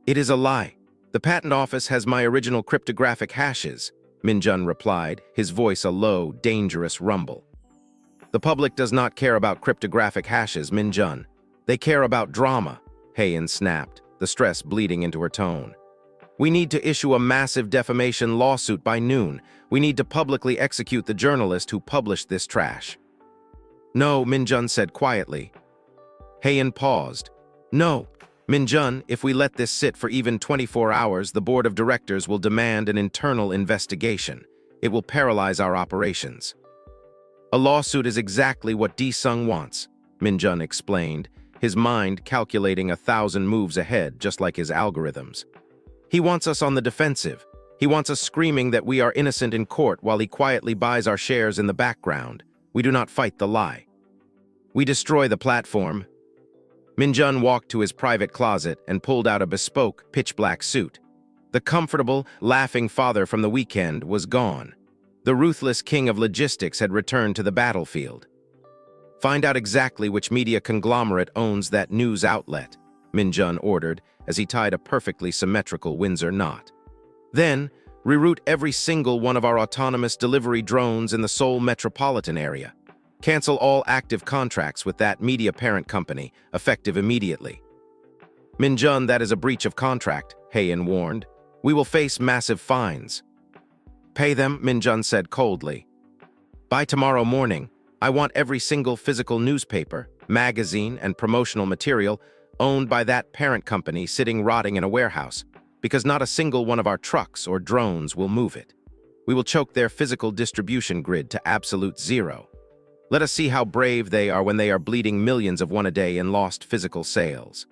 It is a lie. The patent office has my original cryptographic hashes, Min-jun replied, his voice a low, dangerous rumble. The public does not care about cryptographic hashes, Min-jun. They care about drama, Hae-in snapped, the stress bleeding into her tone. We need to issue a massive defamation lawsuit by noon. We need to publicly execute the journalist who published this trash. No, Min-jun said quietly. Hae-in paused. No, Min-jun, if we let this sit for even 24 hours, the board of directors will demand an internal investigation. It will paralyze our operations. A lawsuit is exactly what Di-sung wants, Min-jun explained, his mind calculating 1,000 moves ahead, just like his algorithms. He wants us on the defensive. He wants us screaming that we are innocent in court while he quietly buys our shares in the background. We do not fight the lie. We destroy the platform. Min-jun walked to his private closet and pulled out a bespoke, pitch-black suit. The comfortable, laughing father from the weekend was gone. The ruthless king of logistics had returned to the battlefield. Find out exactly which media conglomerate owns that news outlet, Min-jun ordered as he tied a perfectly symmetrical Windsor knot. Then, reroute every single one of our autonomous delivery drones in the Seoul metropolitan area. Cancel all active contracts with that media parent company, effective immediately. Min-jun, that is a breach of contract, Hae-in warned. We will face massive fines. Pay them, Min-jun said coldly. By tomorrow morning, I want every single physical newspaper, magazine, and promotional material owned by that parent company sitting rotting in a warehouse. because not a single one of our trucks or drones will move it. We will choke their physical distribution grid to absolute zero. Let us see how brave they are when they are bleeding millions of one a day in lost physical sales."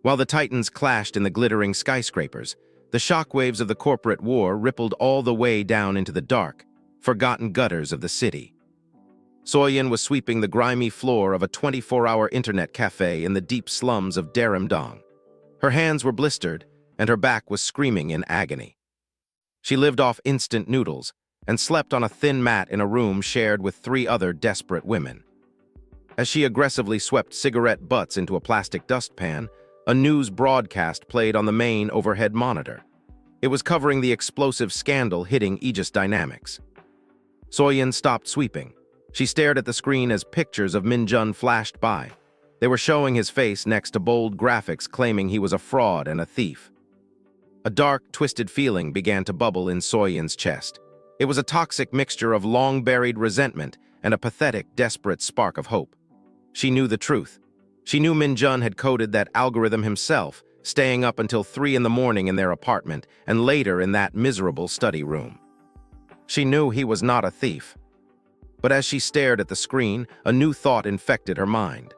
While the titans clashed in the glittering skyscrapers, the shockwaves of the corporate war rippled all the way down into the dark, forgotten gutters of the city. Soyeon was sweeping the grimy floor of a 24-hour internet cafe in the deep slums of Daerimdong. Her hands were blistered, and her back was screaming in agony. She lived off instant noodles and slept on a thin mat in a room shared with 3 other desperate women. As she aggressively swept cigarette butts into a plastic dustpan, a news broadcast played on the main overhead monitor. It was covering the explosive scandal hitting Aegis Dynamics. Soyeon stopped sweeping. She stared at the screen as pictures of Min-jun flashed by. They were showing his face next to bold graphics claiming he was a fraud and a thief. A dark, twisted feeling began to bubble in Soyeon's chest. It was a toxic mixture of long-buried resentment and a pathetic, desperate spark of hope. She knew the truth. She knew Min-jun had coded that algorithm himself, staying up until 3 in the morning in their apartment and later in that miserable study room. She knew he was not a thief. But as she stared at the screen, a new thought infected her mind.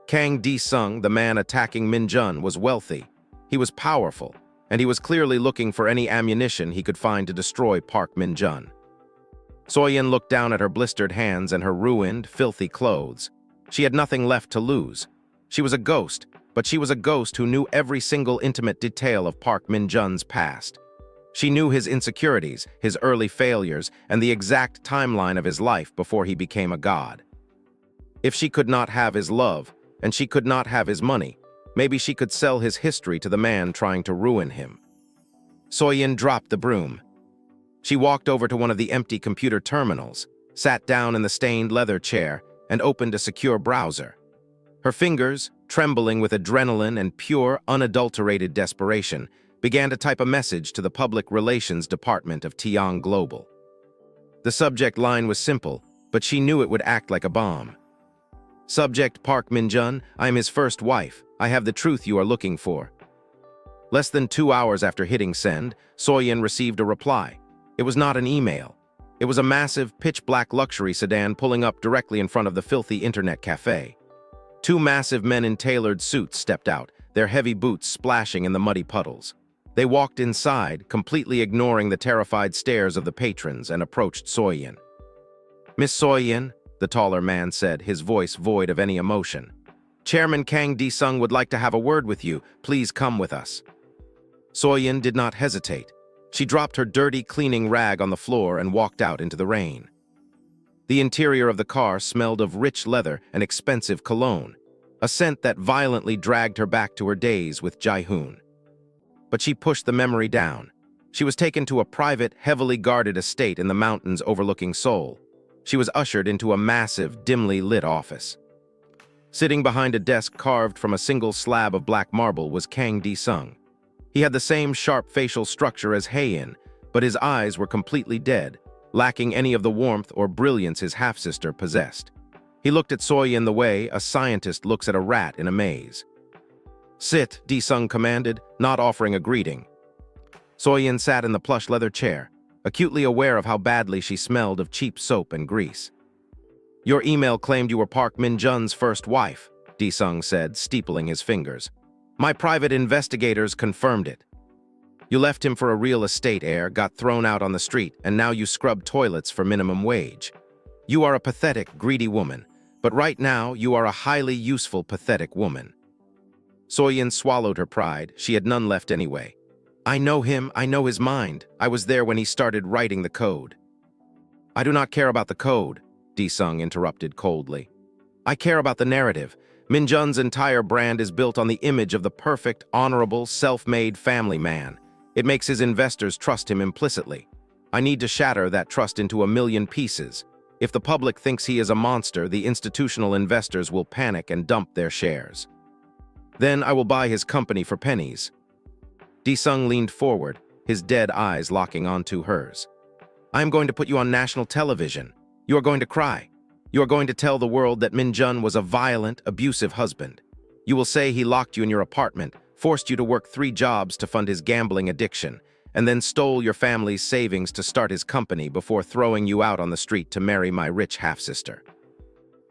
Kang Di-sung, the man attacking Min-jun, was wealthy. He was powerful, and he was clearly looking for any ammunition he could find to destroy Park Min-jun. Soyeon looked down at her blistered hands and her ruined, filthy clothes. She had nothing left to lose. She was a ghost, but she was a ghost who knew every single intimate detail of Park Min-jun's past. She knew his insecurities, his early failures, and the exact timeline of his life before he became a god. If she could not have his love, and she could not have his money, maybe she could sell his history to the man trying to ruin him. Soyeon dropped the broom. She walked over to one of the empty computer terminals, sat down in the stained leather chair, and opened a secure browser. Her fingers, trembling with adrenaline and pure, unadulterated desperation, began to type a message to the Public Relations Department of Tiong Global. The subject line was simple, but she knew it would act like a bomb. Subject: Park Min-jun, I am his first wife. I have the truth you are looking for. Less than 2 hours after hitting send, Soyeon received a reply. It was not an email. It was a massive, pitch-black luxury sedan pulling up directly in front of the filthy internet cafe. 2 massive men in tailored suits stepped out, their heavy boots splashing in the muddy puddles. They walked inside, completely ignoring the terrified stares of the patrons, and approached Soyeon. "Miss Soyeon," the taller man said, his voice void of any emotion. "Chairman Kang Di-sung would like to have a word with you. Please come with us." Soyeon did not hesitate. She dropped her dirty cleaning rag on the floor and walked out into the rain. The interior of the car smelled of rich leather and expensive cologne, a scent that violently dragged her back to her days with Jae-hoon. But she pushed the memory down. She was taken to a private, heavily guarded estate in the mountains overlooking Seoul. She was ushered into a massive, dimly lit office. Sitting behind a desk carved from a single slab of black marble was Kang Di-sung. He had the same sharp facial structure as Hae-in, but his eyes were completely dead, lacking any of the warmth or brilliance his half-sister possessed. He looked at Soyeon the way a scientist looks at a rat in a maze. "Sit," Di-sung commanded, not offering a greeting. Soyeon sat in the plush leather chair, acutely aware of how badly she smelled of cheap soap and grease. "Your email claimed you were Park Min-jun's first wife," Di-sung said, steepling his fingers. "My private investigators confirmed it. You left him for a real estate heir, got thrown out on the street, and now you scrub toilets for minimum wage. You are a pathetic, greedy woman, but right now you are a highly useful, pathetic woman." Soyeon swallowed her pride. She had none left anyway. "I know him. I know his mind. I was there when he started writing the code." "I do not care about the code," Di-sung interrupted coldly. "I care about the narrative. Min-jun's entire brand is built on the image of the perfect, honorable, self-made family man. It makes his investors trust him implicitly. I need to shatter that trust into 1,000,000 pieces. If the public thinks he is a monster, the institutional investors will panic and dump their shares. Then I will buy his company for pennies." Di-sung leaned forward, his dead eyes locking onto hers. "I am going to put you on national television. You are going to cry. You are going to tell the world that Min-jun was a violent, abusive husband. You will say he locked you in your apartment, forced you to work 3 jobs to fund his gambling addiction, and then stole your family's savings to start his company before throwing you out on the street to marry my rich half-sister.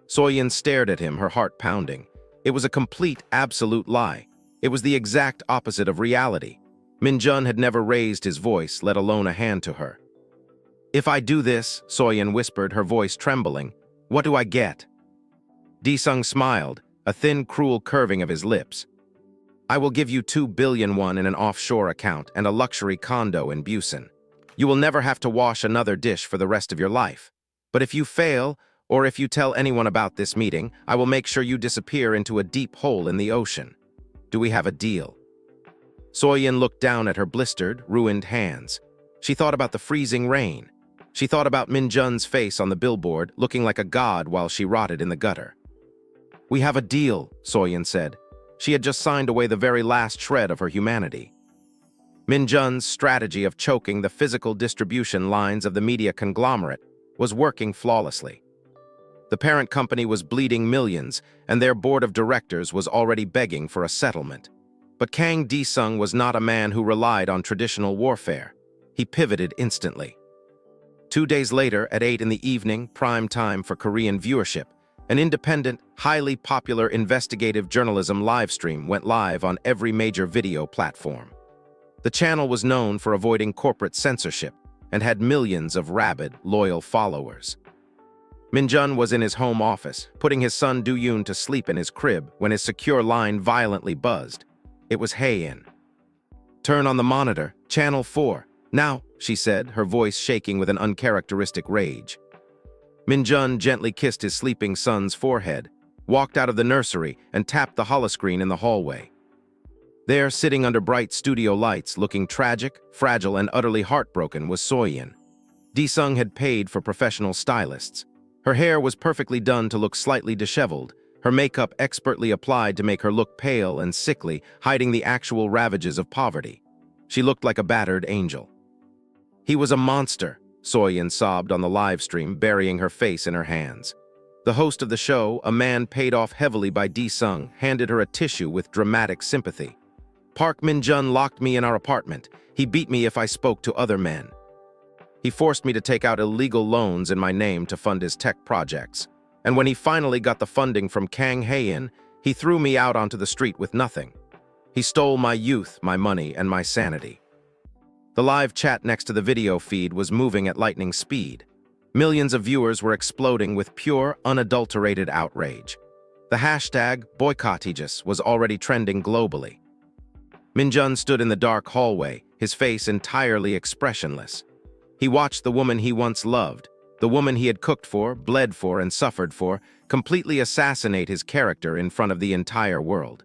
Soyeon stared at him, her heart pounding. It was a complete, absolute lie. It was the exact opposite of reality. Min-jun had never raised his voice, let alone a hand to her. "If I do this," Soyeon whispered, her voice trembling, "what do I get?" Di-sung smiled, a thin, cruel curving of his lips. "I will give you 2 billion won in an offshore account and a luxury condo in Busan. You will never have to wash another dish for the rest of your life. But if you fail, or if you tell anyone about this meeting, I will make sure you disappear into a deep hole in the ocean. Do we have a deal?" Soyeon looked down at her blistered, ruined hands. She thought about the freezing rain. She thought about Min-jun's face on the billboard, looking like a god while she rotted in the gutter. "We have a deal," Soyeon said. She had just signed away the very last shred of her humanity. Min-jun's strategy of choking the physical distribution lines of the media conglomerate was working flawlessly. The parent company was bleeding millions, and their board of directors was already begging for a settlement. But Kang Di-sung was not a man who relied on traditional warfare. He pivoted instantly. 2 days later, at 8 in the evening, prime time for Korean viewership, an independent, highly popular investigative journalism livestream went live on every major video platform. The channel was known for avoiding corporate censorship and had millions of rabid, loyal followers. Min-jun was in his home office, putting his son Do-yoon to sleep in his crib when his secure line violently buzzed. It was Hae-in. "Turn on the monitor, channel 4. Now," she said, her voice shaking with an uncharacteristic rage. Min-jun gently kissed his sleeping son's forehead, walked out of the nursery, and tapped the holoscreen in the hallway. There, sitting under bright studio lights, looking tragic, fragile, and utterly heartbroken, was Soyeon. Di-sung had paid for professional stylists. Her hair was perfectly done to look slightly disheveled, her makeup expertly applied to make her look pale and sickly, hiding the actual ravages of poverty. She looked like a battered angel. "He was a monster," Soyeon sobbed on the live stream, burying her face in her hands. The host of the show, a man paid off heavily by Di-sung, handed her a tissue with dramatic sympathy. "Park Min-jun locked me in our apartment. He beat me if I spoke to other men. He forced me to take out illegal loans in my name to fund his tech projects. And when he finally got the funding from Kang Hae-in, he threw me out onto the street with nothing. He stole my youth, my money, and my sanity." The live chat next to the video feed was moving at lightning speed. Millions of viewers were exploding with pure, unadulterated outrage. The hashtag #BoycottAegis was already trending globally. Min-jun stood in the dark hallway, his face entirely expressionless. He watched the woman he once loved, the woman he had cooked for, bled for, and suffered for, completely assassinate his character in front of the entire world.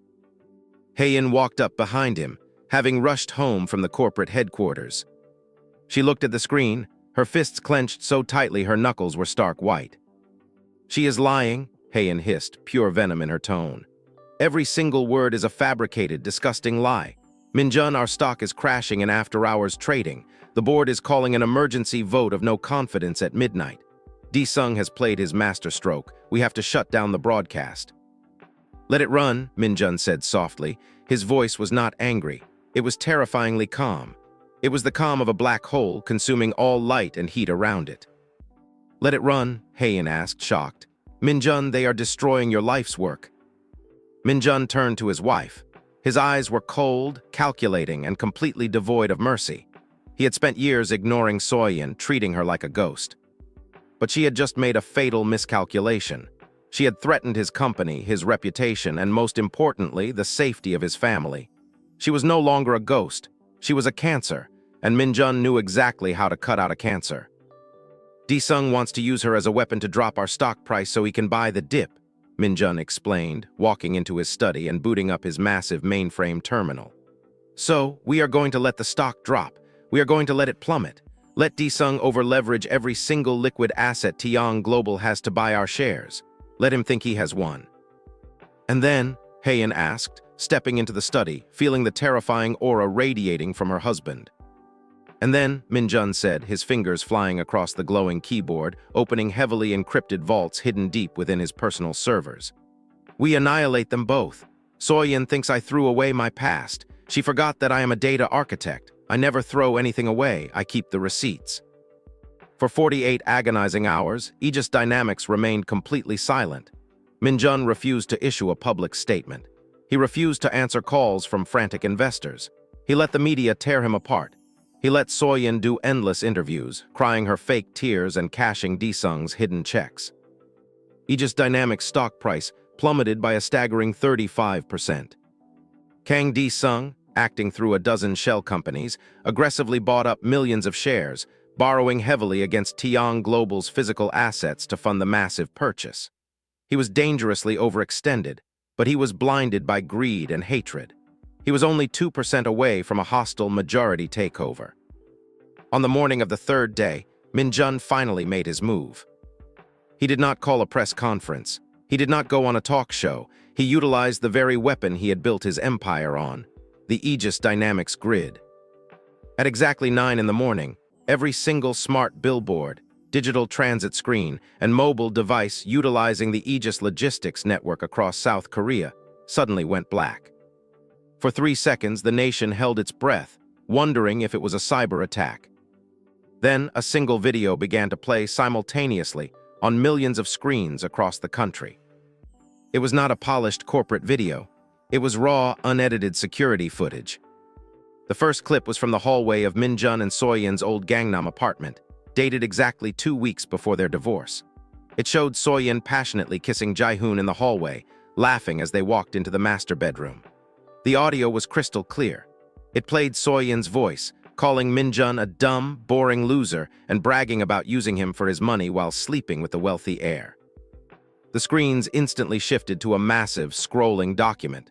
Hae-in walked up behind him, having rushed home from the corporate headquarters. She looked at the screen, her fists clenched so tightly her knuckles were stark white. "She is lying," Hae-in hissed, pure venom in her tone. "Every single word is a fabricated, disgusting lie. Min-jun, our stock is crashing in after-hours trading. The board is calling an emergency vote of no confidence at midnight. Di-sung has played his masterstroke. We have to shut down the broadcast." "Let it run," Min-jun said softly. His voice was not angry. It was terrifyingly calm. It was the calm of a black hole, consuming all light and heat around it. "Let it run?" Hae-in asked, shocked. "Min-jun, they are destroying your life's work." Min-jun turned to his wife. His eyes were cold, calculating, and completely devoid of mercy. He had spent years ignoring Soyeon, treating her like a ghost. But she had just made a fatal miscalculation. She had threatened his company, his reputation, and most importantly, the safety of his family. She was no longer a ghost. She was a cancer, and Min-jun knew exactly how to cut out a cancer. "Di-sung wants to use her as a weapon to drop our stock price so he can buy the dip," Min-jun explained, walking into his study and booting up his massive mainframe terminal. "So, we are going to let the stock drop. We are going to let it plummet. Let Di-sung over-leverage every single liquid asset Tian Global has to buy our shares. Let him think he has won." "And then?" Hae-in asked, stepping into the study, feeling the terrifying aura radiating from her husband. "And then," Min-jun said, his fingers flying across the glowing keyboard, opening heavily encrypted vaults hidden deep within his personal servers. "We annihilate them both. Soyeon thinks I threw away my past. She forgot that I am a data architect. I never throw anything away. I keep the receipts. For 48 agonizing hours, Aegis Dynamics remained completely silent. Min-jun refused to issue a public statement. He refused to answer calls from frantic investors. He let the media tear him apart. He let Soyeon do endless interviews, crying her fake tears and cashing Daesung's hidden checks. Aegis Dynamics' stock price plummeted by a staggering 35%. Kang Daesung, acting through a dozen shell companies, aggressively bought up millions of shares, borrowing heavily against Tiong Global's physical assets to fund the massive purchase. He was dangerously overextended, but he was blinded by greed and hatred. He was only 2% away from a hostile majority takeover. On the morning of the third day, Min-jun finally made his move. He did not call a press conference. He did not go on a talk show. He utilized the very weapon he had built his empire on, the Aegis Dynamics grid. At exactly 9 in the morning, every single smart billboard, digital transit screen, and mobile device utilizing the Aegis logistics network across South Korea suddenly went black. For 3 seconds, the nation held its breath, wondering if it was a cyber attack. Then, a single video began to play simultaneously on millions of screens across the country. It was not a polished corporate video. It was raw, unedited security footage. The first clip was from the hallway of Min-jun and Soyeon's old Gangnam apartment, dated exactly 2 weeks before their divorce. It showed Soyeon passionately kissing Jae-hoon in the hallway, laughing as they walked into the master bedroom. The audio was crystal clear. It played Soyeon's voice, calling Min-jun a dumb, boring loser and bragging about using him for his money while sleeping with the wealthy heir. The screens instantly shifted to a massive, scrolling document.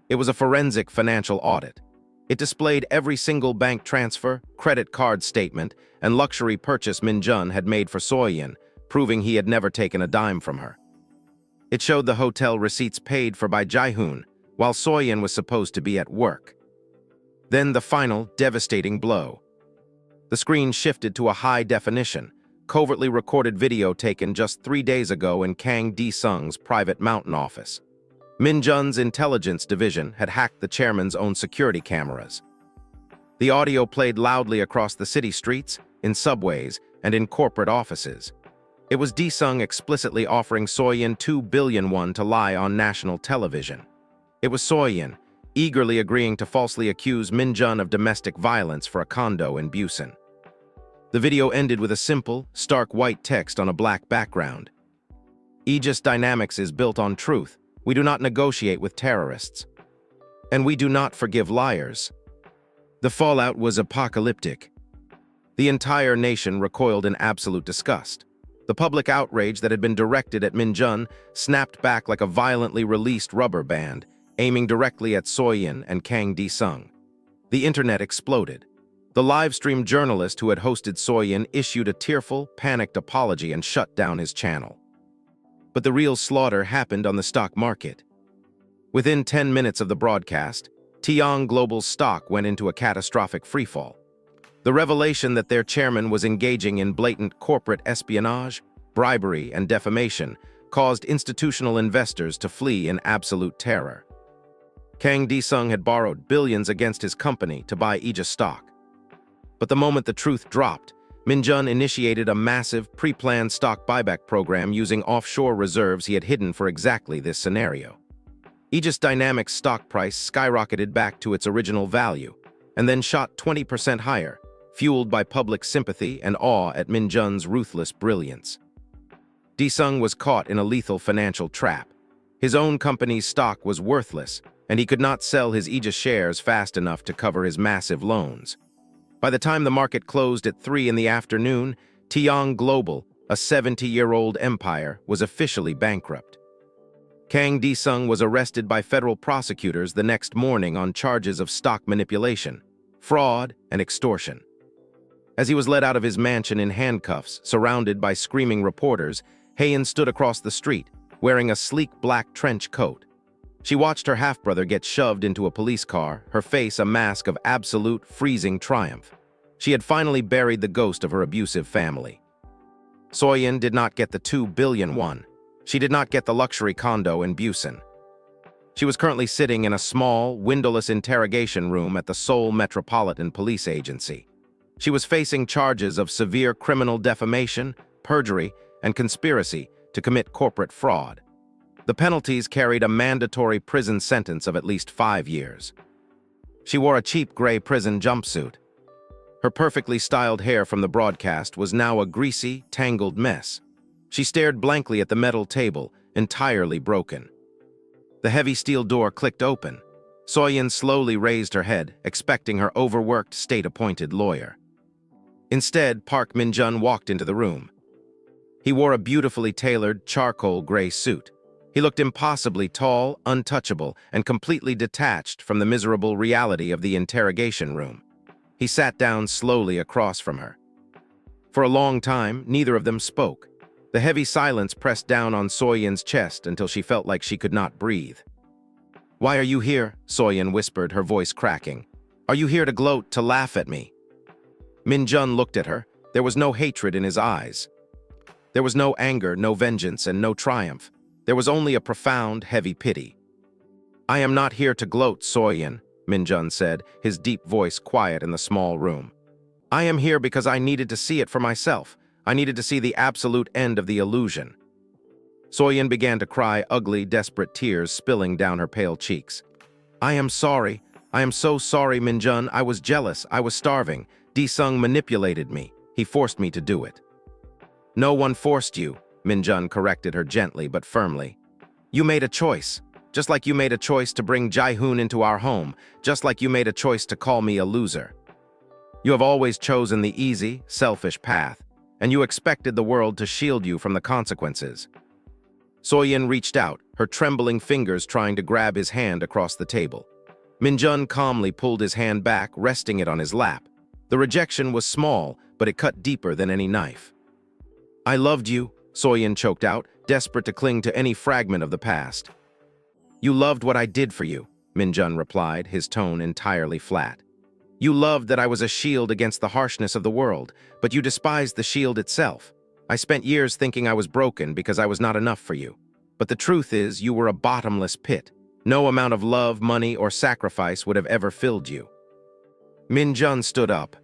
It was a forensic financial audit. It displayed every single bank transfer, credit card statement, and luxury purchase Min-jun had made for Soyeon, proving he had never taken a dime from her. It showed the hotel receipts paid for by Jae-hoon, while Soyeon was supposed to be at work. Then the final, devastating blow. The screen shifted to a high-definition, covertly recorded video taken just 3 days ago in Kang Daesung's private mountain office. Min-jun's intelligence division had hacked the chairman's own security cameras. The audio played loudly across the city streets, in subways, and in corporate offices. It was Daesung explicitly offering Soyeon 2 billion won to lie on national television. It was Soyeon, eagerly agreeing to falsely accuse Min-jun of domestic violence for a condo in Busan. The video ended with a simple, stark white text on a black background. Aegis Dynamics is built on truth. We do not negotiate with terrorists. And we do not forgive liars. The fallout was apocalyptic. The entire nation recoiled in absolute disgust. The public outrage that had been directed at Min-jun snapped back like a violently released rubber band, aiming directly at Soyeon and Kang Daesung. The internet exploded. The live-stream journalist who had hosted Soyeon issued a tearful, panicked apology and shut down his channel. But the real slaughter happened on the stock market. Within 10 minutes of the broadcast, Tiong Global's stock went into a catastrophic freefall. The revelation that their chairman was engaging in blatant corporate espionage, bribery, and defamation caused institutional investors to flee in absolute terror. Kang Daesung had borrowed billions against his company to buy Aegis stock. But the moment the truth dropped, Min-jun initiated a massive, pre-planned stock buyback program using offshore reserves he had hidden for exactly this scenario. Aegis Dynamics' stock price skyrocketed back to its original value, and then shot 20% higher, fueled by public sympathy and awe at Min-jun's ruthless brilliance. Daesung was caught in a lethal financial trap. His own company's stock was worthless, and he could not sell his Aegis shares fast enough to cover his massive loans. By the time the market closed at 3 in the afternoon, Tiong Global, a 70-year-old empire, was officially bankrupt. Kang Daesung was arrested by federal prosecutors the next morning on charges of stock manipulation, fraud, and extortion. As he was led out of his mansion in handcuffs, surrounded by screaming reporters, Haein stood across the street, wearing a sleek black trench coat. She watched her half-brother get shoved into a police car, her face a mask of absolute, freezing triumph. She had finally buried the ghost of her abusive family. Soyeon did not get the 2 billion won. She did not get the luxury condo in Busan. She was currently sitting in a small, windowless interrogation room at the Seoul Metropolitan Police Agency. She was facing charges of severe criminal defamation, perjury, and conspiracy to commit corporate fraud. The penalties carried a mandatory prison sentence of at least 5 years. She wore a cheap gray prison jumpsuit. Her perfectly styled hair from the broadcast was now a greasy, tangled mess. She stared blankly at the metal table, entirely broken. The heavy steel door clicked open. Soyeon slowly raised her head, expecting her overworked, state-appointed lawyer. Instead, Park Min-jun walked into the room. He wore a beautifully tailored, charcoal gray suit. He looked impossibly tall, untouchable, and completely detached from the miserable reality of the interrogation room. He sat down slowly across from her. For a long time, neither of them spoke. The heavy silence pressed down on Soyeon's chest until she felt like she could not breathe. "Why are you here?" Soyeon whispered, her voice cracking. "Are you here to gloat, to laugh at me?" Min-jun looked at her. There was no hatred in his eyes. There was no anger, no vengeance, and no triumph. There was only a profound, heavy pity. "I am not here to gloat, Soyeon," Min-jun said, his deep voice quiet in the small room. "I am here because I needed to see it for myself. I needed to see the absolute end of the illusion." Soyeon began to cry, ugly, desperate tears spilling down her pale cheeks. "I am sorry. I am so sorry, Min-jun. I was jealous. I was starving. Di-sung manipulated me. He forced me to do it." "No one forced you," Min-jun corrected her gently but firmly. "You made a choice. Just like you made a choice to bring Jae-hoon into our home. Just like you made a choice to call me a loser. You have always chosen the easy, selfish path, and you expected the world to shield you from the consequences." Soyeon reached out, her trembling fingers trying to grab his hand across the table. Min-jun calmly pulled his hand back, resting it on his lap. The rejection was small, but it cut deeper than any knife. "I loved you," Soyeon choked out, desperate to cling to any fragment of the past. "You loved what I did for you," Min-jun replied, his tone entirely flat. "You loved that I was a shield against the harshness of the world, but you despised the shield itself. I spent years thinking I was broken because I was not enough for you. But the truth is, you were a bottomless pit. No amount of love, money, or sacrifice would have ever filled you." Min-jun stood up.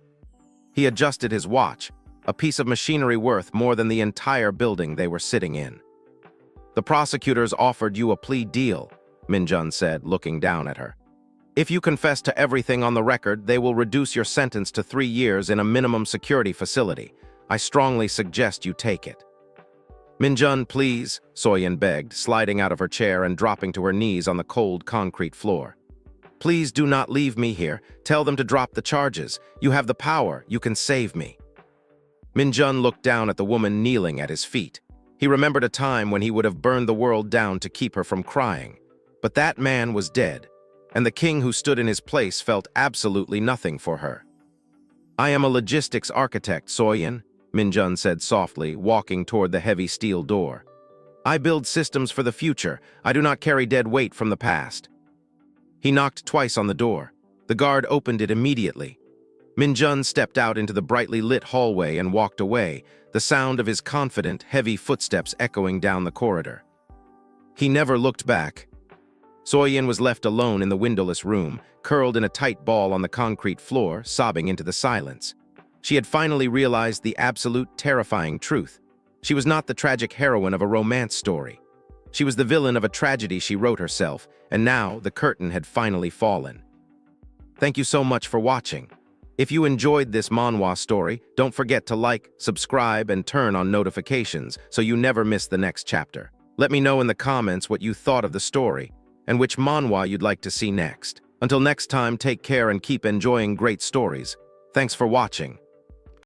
He adjusted his watch, a piece of machinery worth more than the entire building they were sitting in. "The prosecutors offered you a plea deal," Min-jun said, looking down at her. "If you confess to everything on the record, they will reduce your sentence to 3 years in a minimum security facility. I strongly suggest you take it." "Min-jun, please," Soyeon begged, sliding out of her chair and dropping to her knees on the cold concrete floor. "Please do not leave me here. Tell them to drop the charges. You have the power. You can save me." Min-jun looked down at the woman kneeling at his feet. He remembered a time when he would have burned the world down to keep her from crying. But that man was dead, and the king who stood in his place felt absolutely nothing for her. "I am a logistics architect, Soyeon," Min-jun said softly, walking toward the heavy steel door. "I build systems for the future. I do not carry dead weight from the past." He knocked twice on the door. The guard opened it immediately. Min-jun stepped out into the brightly lit hallway and walked away, the sound of his confident, heavy footsteps echoing down the corridor. He never looked back. Soyeon was left alone in the windowless room, curled in a tight ball on the concrete floor, sobbing into the silence. She had finally realized the absolute, terrifying truth. She was not the tragic heroine of a romance story. She was the villain of a tragedy she wrote herself, and now the curtain had finally fallen. Thank you so much for watching. If you enjoyed this Manhwa story, don't forget to like, subscribe, and turn on notifications so you never miss the next chapter. Let me know in the comments what you thought of the story and which Manhwa you'd like to see next. Until next time, take care and keep enjoying great stories. Thanks for watching.